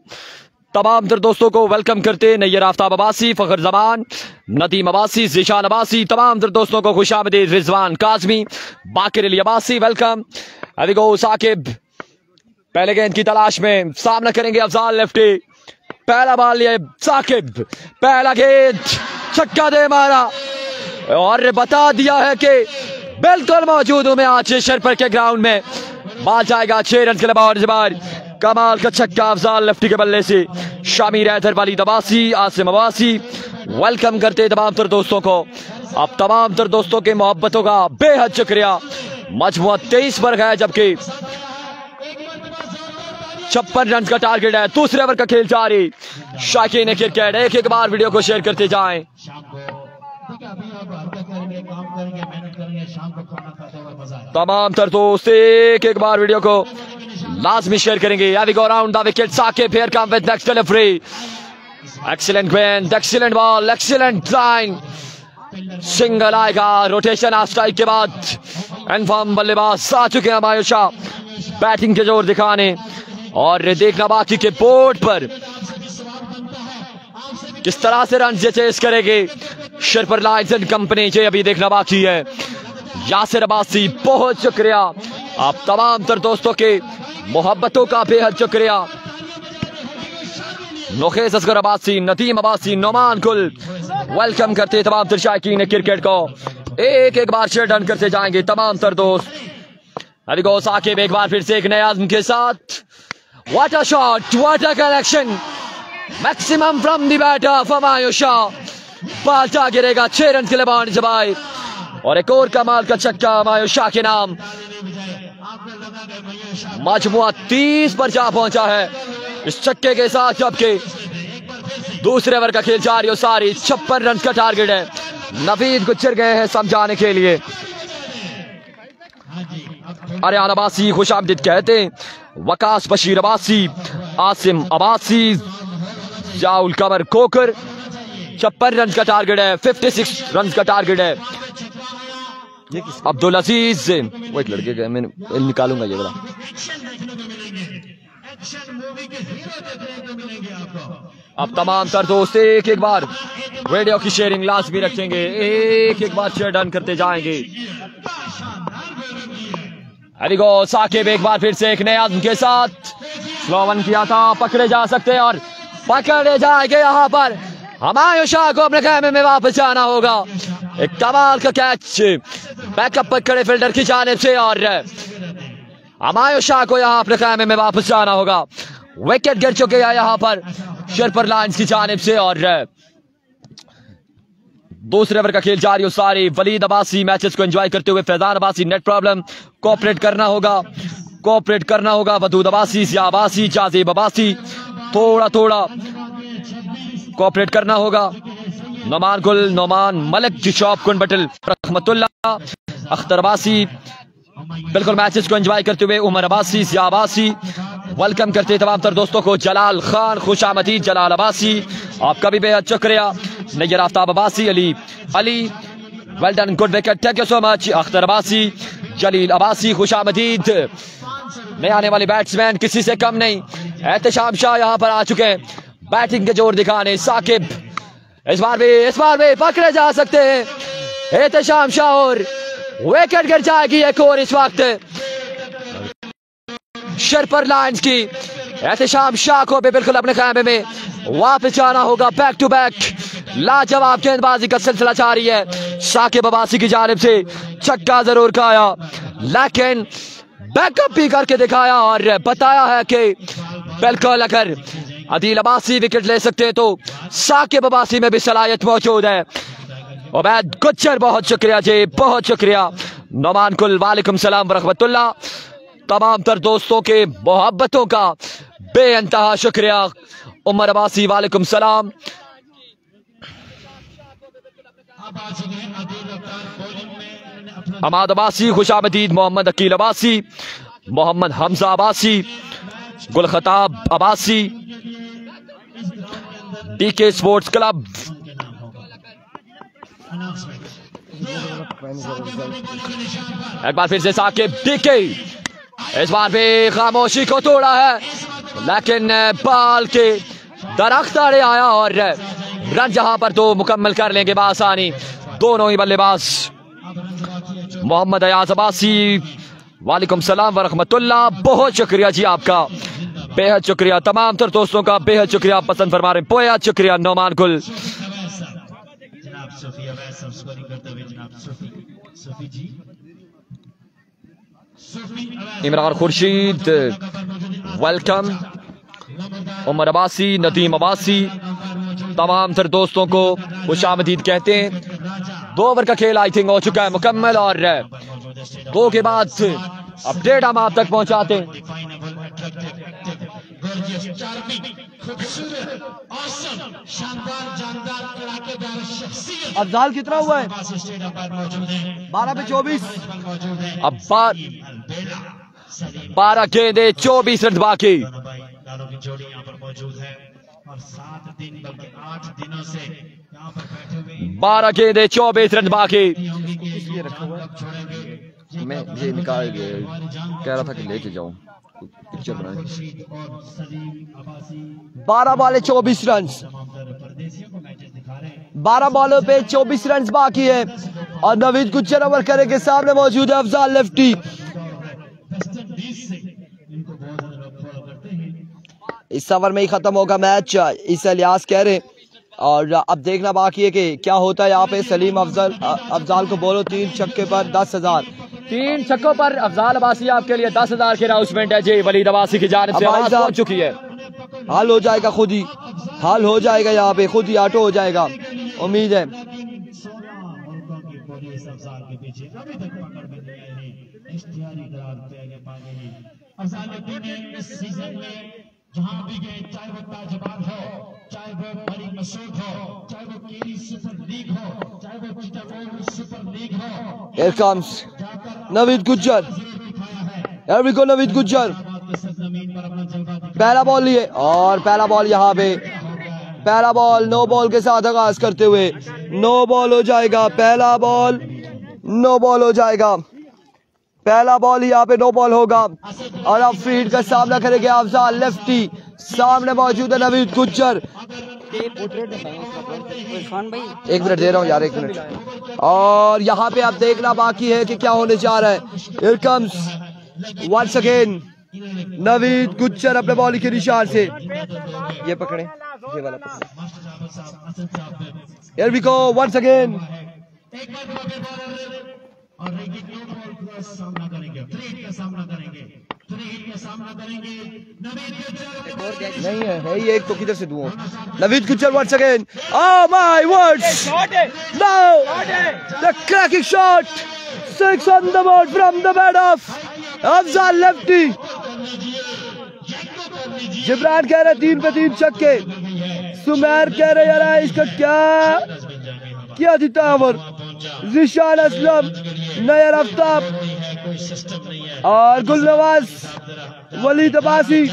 तमाम तर दोस्तों को वेलकम करते हैं। नैयर आफ्ताब अब्बासी, फखर जमान, नदीम अब्बासी, ज़ीशान अब्बासी तमाम तर दोस्तों को खुशामदीद। रिजवान काज़मी, बाकिर अली अब्बासी वेलकम। अभी गो साकिब पहले गेंद की तलाश में, सामना करेंगे अफजाल लेफ्टी। पहला बॉल लिए साकिब, पहला गेंद छक्का दे मारा और बता दिया है कि बिल्कुल मौजूद हूं मैं आज शेरपुर के ग्राउंड में। बाल जाएगा 6 रन के लिए। और इस बार कमाल का छक्का अफजाल लेफ्टी के बल्ले से। शामिर हैदर, वलीद अब्बासी, आसिम अब्बासी वेलकम करते तमाम तर दोस्तों को। अब तमाम तर दोस्तों के मोहब्बतों का बेहद शुक्रिया। मजमुआ 23 पर है, जबकि 56 रन का टारगेट है। दूसरे ओवर का खेल जारी। शाकीन क्रिकेट, एक बार वीडियो को शेयर करते जाएं। तमाम तर दोस्त एक बार वीडियो को लाजमी शेयर करेंगे। We go around the wicket. Saqib here come with next delivery. Excellent गेंद, excellent ball, excellent line. Single आएगा रोटेशन ऑफ स्ट्राइक के बाद। एनफॉर्म बल्लेबाज आ चुके हैं मायूशा बैटिंग के जोर दिखाने, और देखना बाकी के बोर्ड पर किस तरह से रन चेस करेंगे शेरपुर लायंस एंड कंपनी। ये अभी देखना बाकी है। यासिर अब्बासी, बहुत शुक्रिया। आप तमाम तर दोस्तों के मोहब्बतों का बेहद शुक्रिया। नोखेज असगर अब्बासी, नदीम अब्बासी, नोमान कुल वेलकम करते तमाम तर शायकीन क्रिकेट को। एक बार शेयर डन करते जाएंगे तमाम तर दोस्त। अभी गो साकिब एक बार फिर से एक नए आदमी के साथ। What a shot, what a collection, maximum from the batter for Mayusha. बाल्टा गिरेगा 6 रन के लिए बाउंड जबाई, और एक और कमाल का छक्का मायूशा के नाम। मजमुआ 30 पर जा पहुंचा है इस छक्के के साथ, जबकि दूसरे ओवर का खेल जारी हो सारी। 56 रन का टारगेट है। नवीद गुजर गए हैं समझाने के लिए। अरियान अब्बासी खुशामदीद कहते हैं। वकास बशीर अब्बासी, आसिम अब्बासी, जाउल कमर कोकर। 56 रन का टारगेट है, 56 रन का टारगेट है। अब्दुल अजीज, वो एक लड़के का मैं निकालूंगा ये वाला। अब तमाम तर दोस्त एक बार वीडियो की शेयरिंग लाजमी रखेंगे। एक बार शेयर डन करते जाएंगे। अरिगो साकिब एक बार फिर से एक नए आदमी के साथ। स्लो वन किया था, पकड़े जा सकते हैं और पकड़े जाएंगे। यहाँ पर मायूशा को अपने खेमे में वापस जाना होगा। एक कमाल का कैच बैकअप पर खड़े फील्डर की जानिब से, और मायूशा को यहाँ अपने खेमे में वापस जाना होगा। विकेट गिर चुके हैं यहाँ पर शेरपुर लायंस की जानिब से, और दूसरे ओवर का खेल जारी हो सारी। वलीद अब्बासी मैचेस को एंजॉय करते हुए। Faizan Abbasi, net problem, cooperate करना होगा, कोऑपरेट करना होगा। वदूद अब्बासी, सिया अब्बासी, जाजिब अब्बासी, थोड़ा कोऑपरेट करना होगा। नोमान गुल, नोमान मलिक, जिशॉप कुनबटल, रहमतुल्लाह, अख्तर अब्बासी बिल्कुल मैचेस को एंजॉय करते हुए। उमर अब्बासी, सिया अब्बासी वेलकम करते तमाम तर दोस्तों को। जलाल खान खुशामदीद, जलाल अब्बासी आपका भी बेहद शुक्रिया। Nayyar Aftab Abbasi, Ali well done, good wicket, thank you so much. Akhtar Abbasi, Jalil Abbasi खुशामदीद। नए आने वाले बैट्समैन किसी से कम नहीं। एहतशाम शाह यहाँ पर आ चुके हैं बैटिंग के जोर दिखाने। साकिब इस बार भी पकड़े जा सकते हैं एहतशाम शाह, और विकेट गिर जाएगी एक और इस वक्त शेरपुर लायंस की। एहतशाम शाह को भी बिल्कुल अपने खेमे में वापस जाना होगा। बैक टू बैक लाजवाब गेंदबाजी का सिलसिला जारी है। साकिब अब्बासी की जानिब से छक्का जरूर खाया, लेकिन बैकअप भी करके दिखाया और बताया है कि बिल्कुल अगर अदील अब्बासी विकेट ले सकते हैं तो साकिब अब्बासी में भी सलाहियत मौजूद है। उबैद गुज्जर, बहुत शुक्रिया जी, बहुत शुक्रिया। नोमान कुल, वालेकुम सलाम रहमतुल्लाह। तमाम तर दोस्तों के मोहब्बतों का बेअंतहा शुक्रिया। उमर अब्बासी, वालेकुम सलाम। अमाद अब्बासी, खुशामदीद, मोहम्मद अकील अब्बासी, मोहम्मद हमजा अब्बासी, गुल खताब अब्बासी, डीके स्पोर्ट्स क्लब। एक बार फिर से साकिब, डीके इस बार भी खामोशी को तोड़ा है, लेकिन बाल के दरख्त आड़े आया और रन जहां पर तो मुकम्मल कर लेंगे बआसानी दोनों ही बल्लेबाज। मोहम्मद अयाज अब्बासी, वालेकुम सलाम वरहमतुल्लाह, बहुत शुक्रिया जी आपका, बेहद शुक्रिया। तमाम तर दोस्तों का बेहद शुक्रिया, पसंद फरमा रहे, बेहद शुक्रिया। नोमान कुल, इमरान खुर्शीद वेलकम, उमर अब्बासी, नदीम अब्बासी, तमाम तर दोस्तों को खुशामदीद कहते हैं। 2 ओवर का खेल आई थिंक हो चुका है मुकम्मल और 2 के बाद अपडेट हम आप तक पहुंचाते हैं। अफजाल कितना हुआ है? 12 पे 24। अब 12 गेंदे 24 रन बाकी। 12 गेंदे 24 रन बाकी। मैं ये निकाल कह रहा था कि लेके जाऊं पिक्चर बनाने। 12 बॉले 24 रन, 12 बॉलों पे 24 रन बाकी है और नवीद गुज्जर ओवर करे के सामने मौजूद है अफजाल लेफ्टी। इस ओवर में ही खत्म होगा मैच, इस इलियास कह रहे। और अब देखना बाकी है कि क्या होता है यहाँ पे। सलीम अफजाल को बोलो 3 छक्के पर 10,000। 3 छक्कों पर अफजाल अब्बासी आपके लिए 10,000 की अनाउंसमेंट है जी। वलीद अब्बासी की जानिब से आवाज पहुंच चुकी है। हाल हो जाएगा, खुद ही हाल हो जाएगा, यहाँ पे खुद ही ऑटो हो जाएगा, उम्मीद है। जहां भी गए, चाहे वो ताजबार हो, चाहे वो बड़ी मसूद हो, चाहे वो केरी सुपर लीग हो, चाहे वो चिटागोंग सुपर लीग हो। Here comes Naveed Gujjar, here we go Naveed Gujjar. पहला बॉल लिए और पहला बॉल यहाँ पे, पहला बॉल नो बॉल के साथ आगाज करते हुए नो बॉल हो जाएगा। पहला बॉल नो बॉल हो जाएगा, पहला बॉल यहाँ पे नो बॉल होगा और अब फील्ड का सामना करेंगे अफजाल लेफ्टी। सामने मौजूद है नवीद गुज्जर। 1 मिनट दे रहा हूँ यार, 1 मिनट। और यहाँ पे आप देखना बाकी है कि क्या होने जा रहा है। Here comes once again Naveed Gujjar अपने बॉल के निशान से। ये पकड़े, ये वाला पकड़े। Here we go once again। और सामना करेंगे, का सामना करेंगे, का सामना करेंगे। नहीं है ये एक तो किधर से दूं? Naveed Gujjar once again। Oh my words! No! The cracking shot! 6 on the board from the bat of Afzal lefty. Jibran कह रहे 3 पे 3 छक्के। सुमेर कह रहे यार इसका क्या जीता ओवर। जिशान असलम, नयर आफ्ताब और गुलनवाज, वलीद अब्बासी।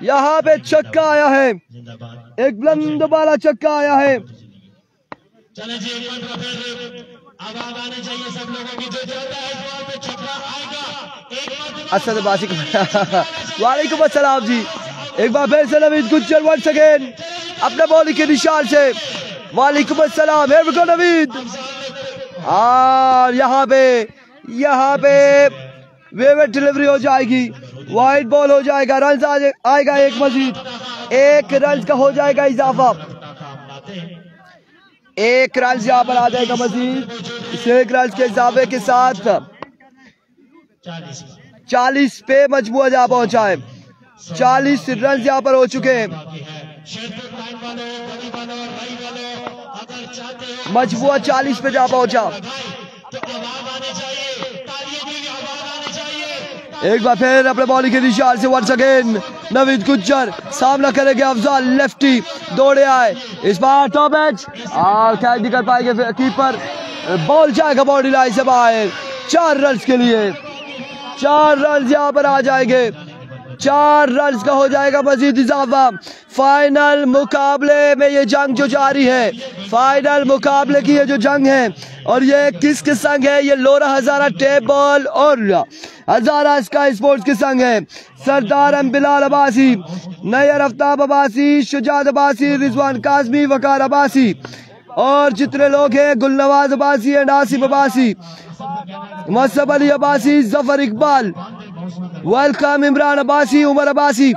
यहाँ पे छक्का आया है, एक बुलंद वाला छक्का आया है। चले जी, आवाज आनी चाहिए सब लोगों की, जो जाता है इस बॉल पे छक्का आएगा। असद अब्बासी को वालेकुम अस्सलाम जी। एक बार फिर से नवीद गुज्जर once again अपने बॉलिंग के निशान से। वालेकुम अस्सलाम, here we go नवीद। और यहाँ पे वेवेट डिलीवरी हो जाएगी, वाइड बॉल हो जाएगा, रन आएगा एक मजीद, 1 रन का हो जाएगा इजाफा, 1 रन यहाँ पर आ जाएगा मजीद। इस 1 रन के इजाफे के साथ 40 पे मजबूआ जा पहुंचा है। 40 रन यहाँ पर हो चुके हैं। मजबूआ 40 पे जा पहुंचा। एक बार फिर अपने बॉलिंग के निशान से once again नवीद गुज्जर सामना करेंगे अफजाल लेफ्टी। दौड़े आए इस बार टॉप एज और कैच नहीं कर पाएंगे कीपर। बॉल जाएगा बॉडी लाइन से बाहर। 4 रन के लिए 4 रन यहाँ पर आ जाएंगे। 4 रन का हो जाएगा मजीद इजाफा। फाइनल मुकाबले में ये जंग जो जारी है, फाइनल मुकाबले की ये जो जंग है, और ये किसके संग है? ये लोरा हजारा टेबल और हजारा स्काई स्पोर्ट्स के संग है। सरदार एम बिलाल अब्बासी, नयर आफ्ताब अब्बासी, शुजात अब्बासी, रिजवान काजमी, वकार अब्बासी और जितने लोग हैं, Gulnawaz Abbasi and Asif Abbasi, Musab Ali Abbasi, Zafar Iqbal, welcome Imran Abbasi, Umar Abbasi.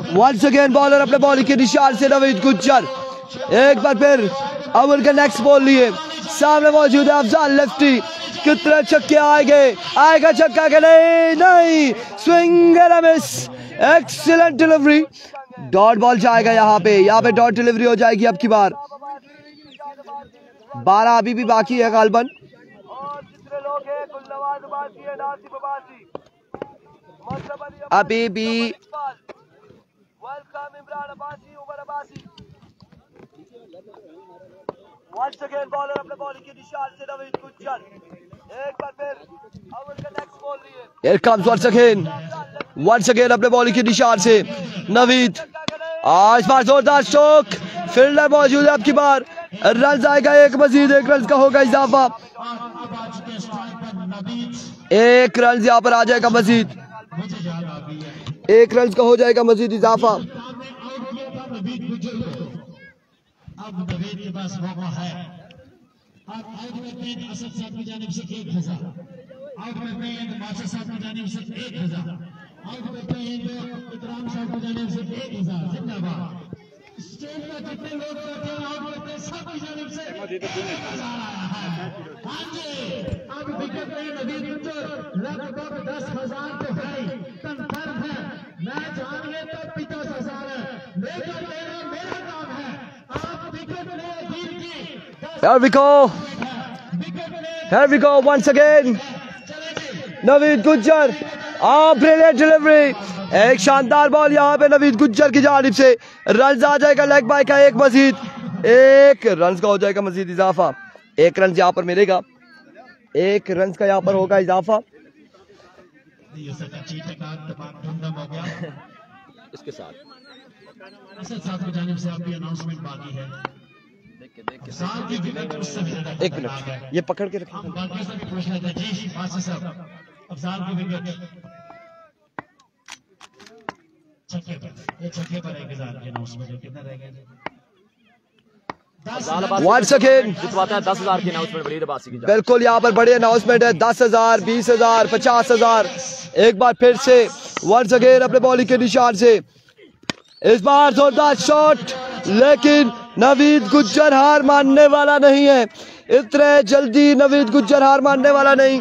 Once again bowler अपने बॉलिंग के निशान से नवीद गुज्जर। एक बार फिर ओवर का नेक्स्ट बॉल लिए सामने मौजूद है अफजाल लेफ्टी। कितने छक्के आएगा छक्का के नहीं, swing and miss, excellent delivery, dot ball जाएगा यहाँ पे डॉट डिलीवरी हो जाएगी अब की बार। 12 अभी भी बाकी है गालबन। अभी भी Once again बॉलर अपने बॉलिंग की निशान से नवीद गुज्जर, एक बार फिर ओवर का नेक्स्ट बॉल लिए। Here comes once again अपने बॉलिंग की निशान से नवीद। आज बार जोरदार स्ट्रोक, फील्डर मौजूद है अब की बार। रन आएगा एक मजीद, 1 रन का होगा इजाफा, 1 रन यहाँ पर आ जाएगा मजीद, 1 रन का हो जाएगा मजीद इजाफा। अब नवीद के पास मौका है। अब आउट में पेन असद साहब की जानिब से 1000, आउट में पेन माशर साहब की जानिब से 1000, आउट में पेन इकराम साहब की जानिब से 1000। जिंदाबाद। स्टेज में जितने लोग बैठे हैं आउट में पेन साहब की जानिब से 1000 आया है। हाँ जी, अब विकेट पे नवीद गुज्जर लगभग 10,000 तो है, कंफर्म है। मैच हार गए तो 50,000 है, लेकिन मेरा काम है। Here we go once again. Naveed Gujjar, brilliant delivery, एक शानदार बॉल यहाँ पे नवीद गुज्जर की जानिब से। रन आ जाएगा लेग बाय का एक मजीद, 1 रन का हो जाएगा मजीद इजाफा, 1 रन यहाँ पर मिलेगा, 1 रन का यहाँ पर होगा इजाफा। इसके साथ असद साहब की जानिब से आपकी अनाउंसमेंट बाकी है। एक मिनट ये पकड़ के रखें। हम बाकी से भी पूछ लेते हैं जी मास्टर साहब, अफजाल की विकेट छक्के पर 1,000 की अनाउंसमेंट कितना रह गया? Once again जितवाता है 10,000 की अनाउंसमेंट वलीद अब्बासी की। बिल्कुल यहाँ पर बड़ी अनाउंसमेंट है, 10,000, 20,000, 50,000। एक बार फिर से once again अपने बॉलिंग के निशान से, इस बार जोरदार शॉट, लेकिन नवीद गुज्जर हार मानने वाला नहीं है, इतने जल्दी नवीद गुज्जर हार मानने वाला नहीं।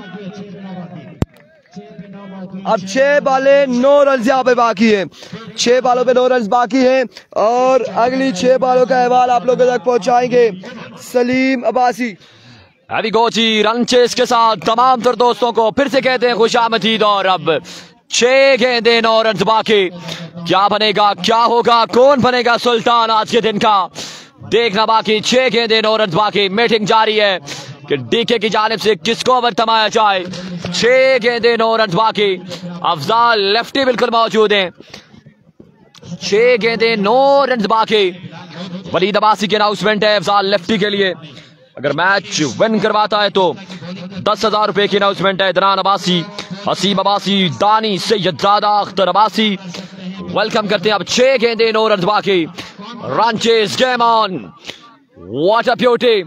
अब 6 बाले 9 रन यहाँ पे बाकी है, 6 बालों पे 9 रन बाकी हैं और अगली 6 बालों का अहवाल आप लोगों तक पहुंचाएंगे सलीम अब्बासी। अभी गोची रन चेस के साथ तमाम तर दोस्तों को फिर से कहते हैं खुशामदीद। और अब 6 गेंदें 9 रन बाकी, क्या बनेगा, क्या होगा, कौन बनेगा सुल्तान आज के दिन का, देखना बाकी। 6 गेंदें 9 रन बाकी, मीटिंग जारी है कि डीके की जानिब से किसको ओवर थमाया जाए। 6 गेंदें 9 रन बाकी, अफजाल लेफ्टी बिल्कुल मौजूद हैं, 6 गेंदें 9 रन बाकी। वलीद अब्बासी की अनाउंसमेंट है अफजाल लेफ्टी के लिए, अगर मैच विन करवाता है तो 10,000 रुपए की अनाउंसमेंट है। इदरान अब्बासी, हसीब अब्बासी, दानी सैयदजादा, अख्तर अब्बासी वेलकम करते हैं। अब 6 गेंदें 9 रन बाकी, run chase game on, what a beauty.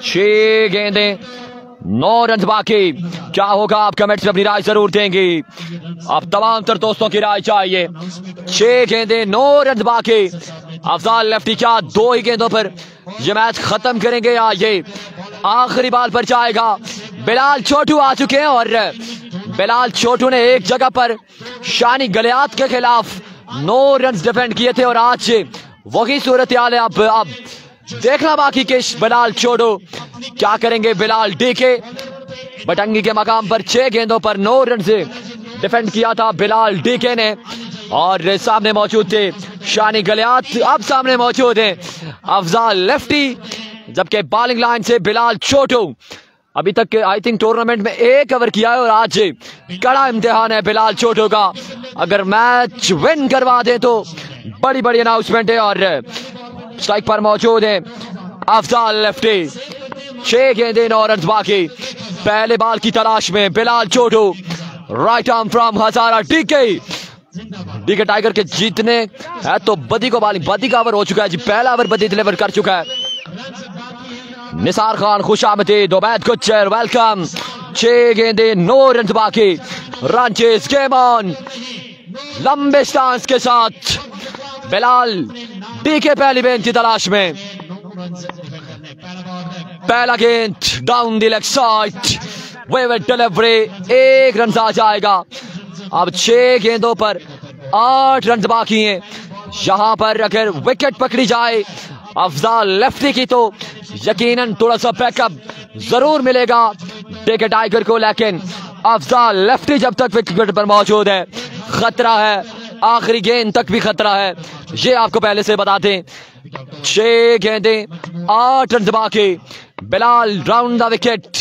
6 गेंदें 9 रन बाकी, क्या होगा आप कमेंट्स में अपनी राय जरूर देंगे। अब तमाम तर दोस्तों की राय चाहिए। 6 गेंदें 9 रन बाकी, अफजाल लेफ्टी क्या 2 ही गेंदों पर ये मैच खत्म करेंगे या ये आखिरी बॉल पर जाएगा। बिलाल छोटू आ चुके हैं और बिलाल छोटू ने एक जगह पर शानी गलियात के खिलाफ 9 रन डिफेंड किए थे और आज वही सूरत हाल है। अब देखना बाकी कि बिलाल छोटू क्या करेंगे। बिलाल डीके बटंगी के मकाम पर 6 गेंदों पर 9 रन से डिफेंड किया था बिलाल डीके ने, और सामने मौजूद थे शानी गलियात, अब सामने मौजूद है अफजाल लेफ्टी, जबकि बॉलिंग लाइन से बिलाल छोटू। अभी तक आई थिंक टूर्नामेंट में 1 ओवर किया है और आज कड़ा इम्तिहान है बिलाल छोटू का। अगर मैच विन करवा दे तो बड़ी बड़ी अनाउंसमेंट है। और स्ट्राइक पर मौजूद है अफजाल लेफ्टी, 6 गेंदें 9 रन बाकी, पहले बॉल की तलाश में Bilal Chhotu, right arm from Hazara DK tiger के जीतने है तो बदी को बॉलिंग, बदी का ओवर हो चुका है जी, पहला ओवर बदी डिलीवर कर चुका है। निसार खान खुशामदीद, उबैद गुज्जर वेलकम। 6 गेंदें 9 रन बाकी, रन चेस गेम ऑन, लंबे स्टांस के साथ बिलाल डीके पहली गेंद की तलाश में, पहला गेंद डाउन द लेग साइड, वेवेट डिलीवरी, 1 रन आ जाएगा। अब 6 गेंदों पर 8 रन बाकी हैं। यहां पर अगर विकेट पकड़ी जाए अफजाल लेफ्टी की तो यकीनन थोड़ा सा बैकअप जरूर मिलेगा डीके टाइगर को, लेकिन अफजाल लेफ्टी जब तक विकेट पर मौजूद है खतरा है, आखिरी गेंद तक भी खतरा है, ये आपको पहले से बता दें। 6 गेंदें 8 रन बाकी। Bilal round the wicket,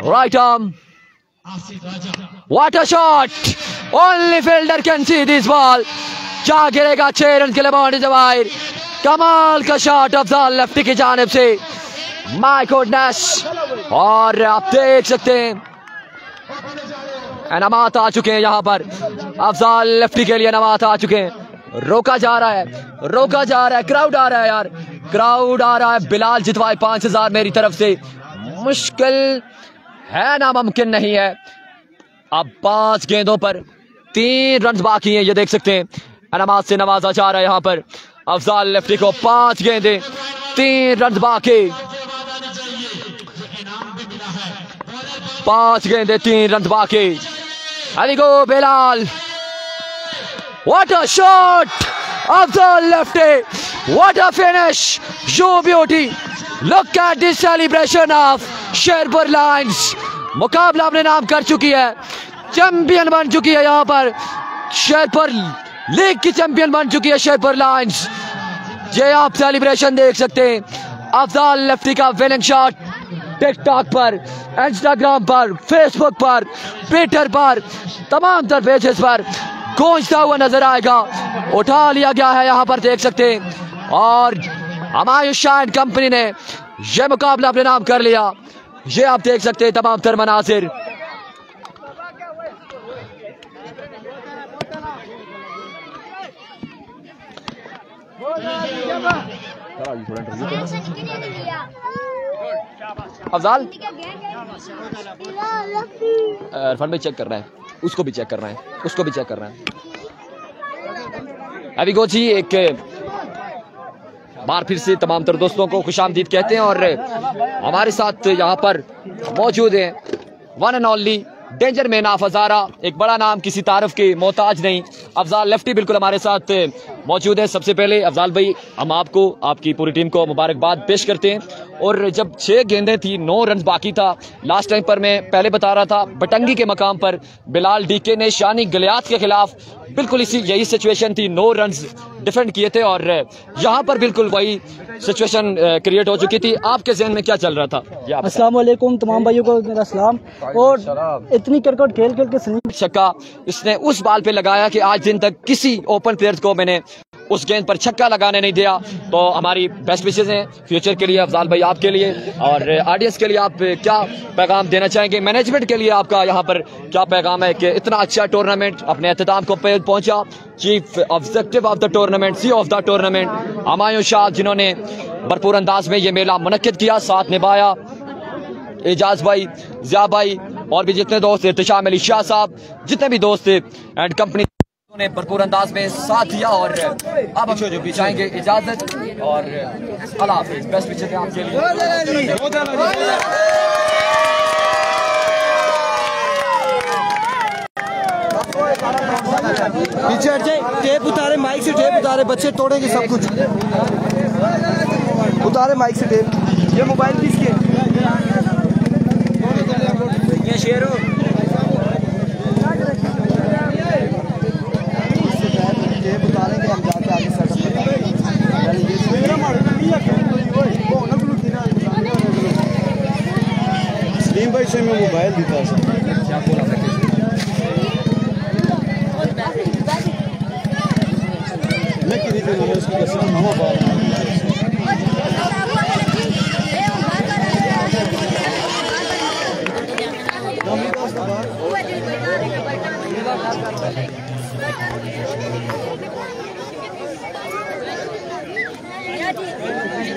right arm, what a shot, only fielder can see this ball. क्या गिरेगा 6 रन के लिए बाउंड्री से बाहर। कमाल का शॉट अफजाल लेफ्टी की जानिब से, माय गॉडनेस। और आप देख सकते हैं इनामात आ चुके हैं यहां पर, अफजाल लेफ्टी के लिए इनामात आ चुके हैं। रोका जा रहा है, रोका जा रहा है, क्राउड आ रहा है यार, क्राउड आ रहा है। बिलाल जितवाए 5000 मेरी तरफ से, मुश्किल है नामुमकिन नहीं है। अब 5 गेंदों पर 3 रन बाकी हैं, ये देख सकते हैं इनामात से नवाजा जा रहा है यहां पर अफजाल लेफ्टी को। 5 गेंदें 3 रन बाकी, 5 गेंदें 3 रन बाकी। अभी go Bilal, what a shot, Afzal lefty, what a finish, you beauty, look at this celebration of Sherpur lions. मुकाबला अपने नाम कर चुकी है, चैंपियन बन चुकी है यहां पर, शेरपुर लीग की चैंपियन बन चुकी है शेरपुर लायंस। ये आप सेलिब्रेशन देख सकते हैं, अफजाल लेफ्टी का विनिंग शॉट टिकटॉक पर, इंस्टाग्राम पर, फेसबुक पर, ट्विटर पर, तमाम तर पेजेस पर गूंजता हुआ नजर आएगा। उठा लिया गया है यहां पर देख सकते हैं, और हमायूं शाइन कंपनी ने यह मुकाबला अपने नाम कर लिया। ये आप देख सकते हैं तमाम तर मनाजिर। अफजाल इरफान भाई चेक कर रहा है, उसको भी चेक कर रहा है, उसको भी चेक कर रहा है। अभी गो जी एक बार फिर से तमाम तर दोस्तों को खुशामदीद कहते हैं, और हमारे साथ यहाँ पर मौजूद है one and only danger man of Hazara, एक बड़ा नाम, किसी तारफ के मोहताज नहीं, अफजाल लेफ्टी बिल्कुल हमारे साथ मौजूद है। सबसे पहले अफजाल भाई हम आपको, आपकी पूरी टीम को मुबारकबाद पेश करते हैं। और जब 6 गेंदें थी, 9 रन बाकी था, लास्ट टाइम पर मैं पहले बता रहा था बटंगी के मकाम पर बिलाल डीके ने शानी गलियात के खिलाफ बिल्कुल यही सिचुएशन थी, 9 रन डिफेंड किए थे, और यहाँ पर बिल्कुल वही सिचुएशन क्रिएट हो चुकी थी। आपके जहन में क्या चल रहा था? अस्सलाम वालेकुम, तमाम भाइयों को मेरा सलाम। और इतनी क्रिकेट खेल के छक्का इसने उस बाल पे लगाया कि आज दिन तक किसी ओपन प्लेयर को मैंने उस गेंद पर छक्का लगाने नहीं दिया। तो हमारी बेस्ट विशेस हैं फ्यूचर के लिए अफजाल भाई, आपके लिए और ऑडियंस के लिए आप क्या पैगाम देना चाहेंगे? मैनेजमेंट के लिए आपका यहाँ पर क्या पैगाम है कि इतना अच्छा टूर्नामेंट अपने अख्ताम को पहुंचा? Chief objective of the tournament, see of the tournament Humayun Shah, जिन्होंने भरपूर अंदाज में ये मेला मुनक्किद किया, साथ निभाया, एजाज भाई, जिया भाई और भी जितने दोस्त थे, इर्तिशाम अली शाह साहब, जितने भी दोस्त थे एंड कंपनी ने भरपूर अंदाज में साथ दिया। और अब हम जो भी चाहेंगे इजाजत और अल्लाह हाफिज। बेस्ट विशेस हैं आपके लिए। पीछे हट जाए, टेप उतारे, माइक से टेप उतारे, बच्चे तोड़ेंगे सब कुछ। उतारे माइक से टेप। ये मोबाइल किसके? ये शेरो टेप उतारेंगे हम, जाके आगे सेटअप सलीम भाई से मैं मोबाइल देता क्या बोला मैं कि उसकी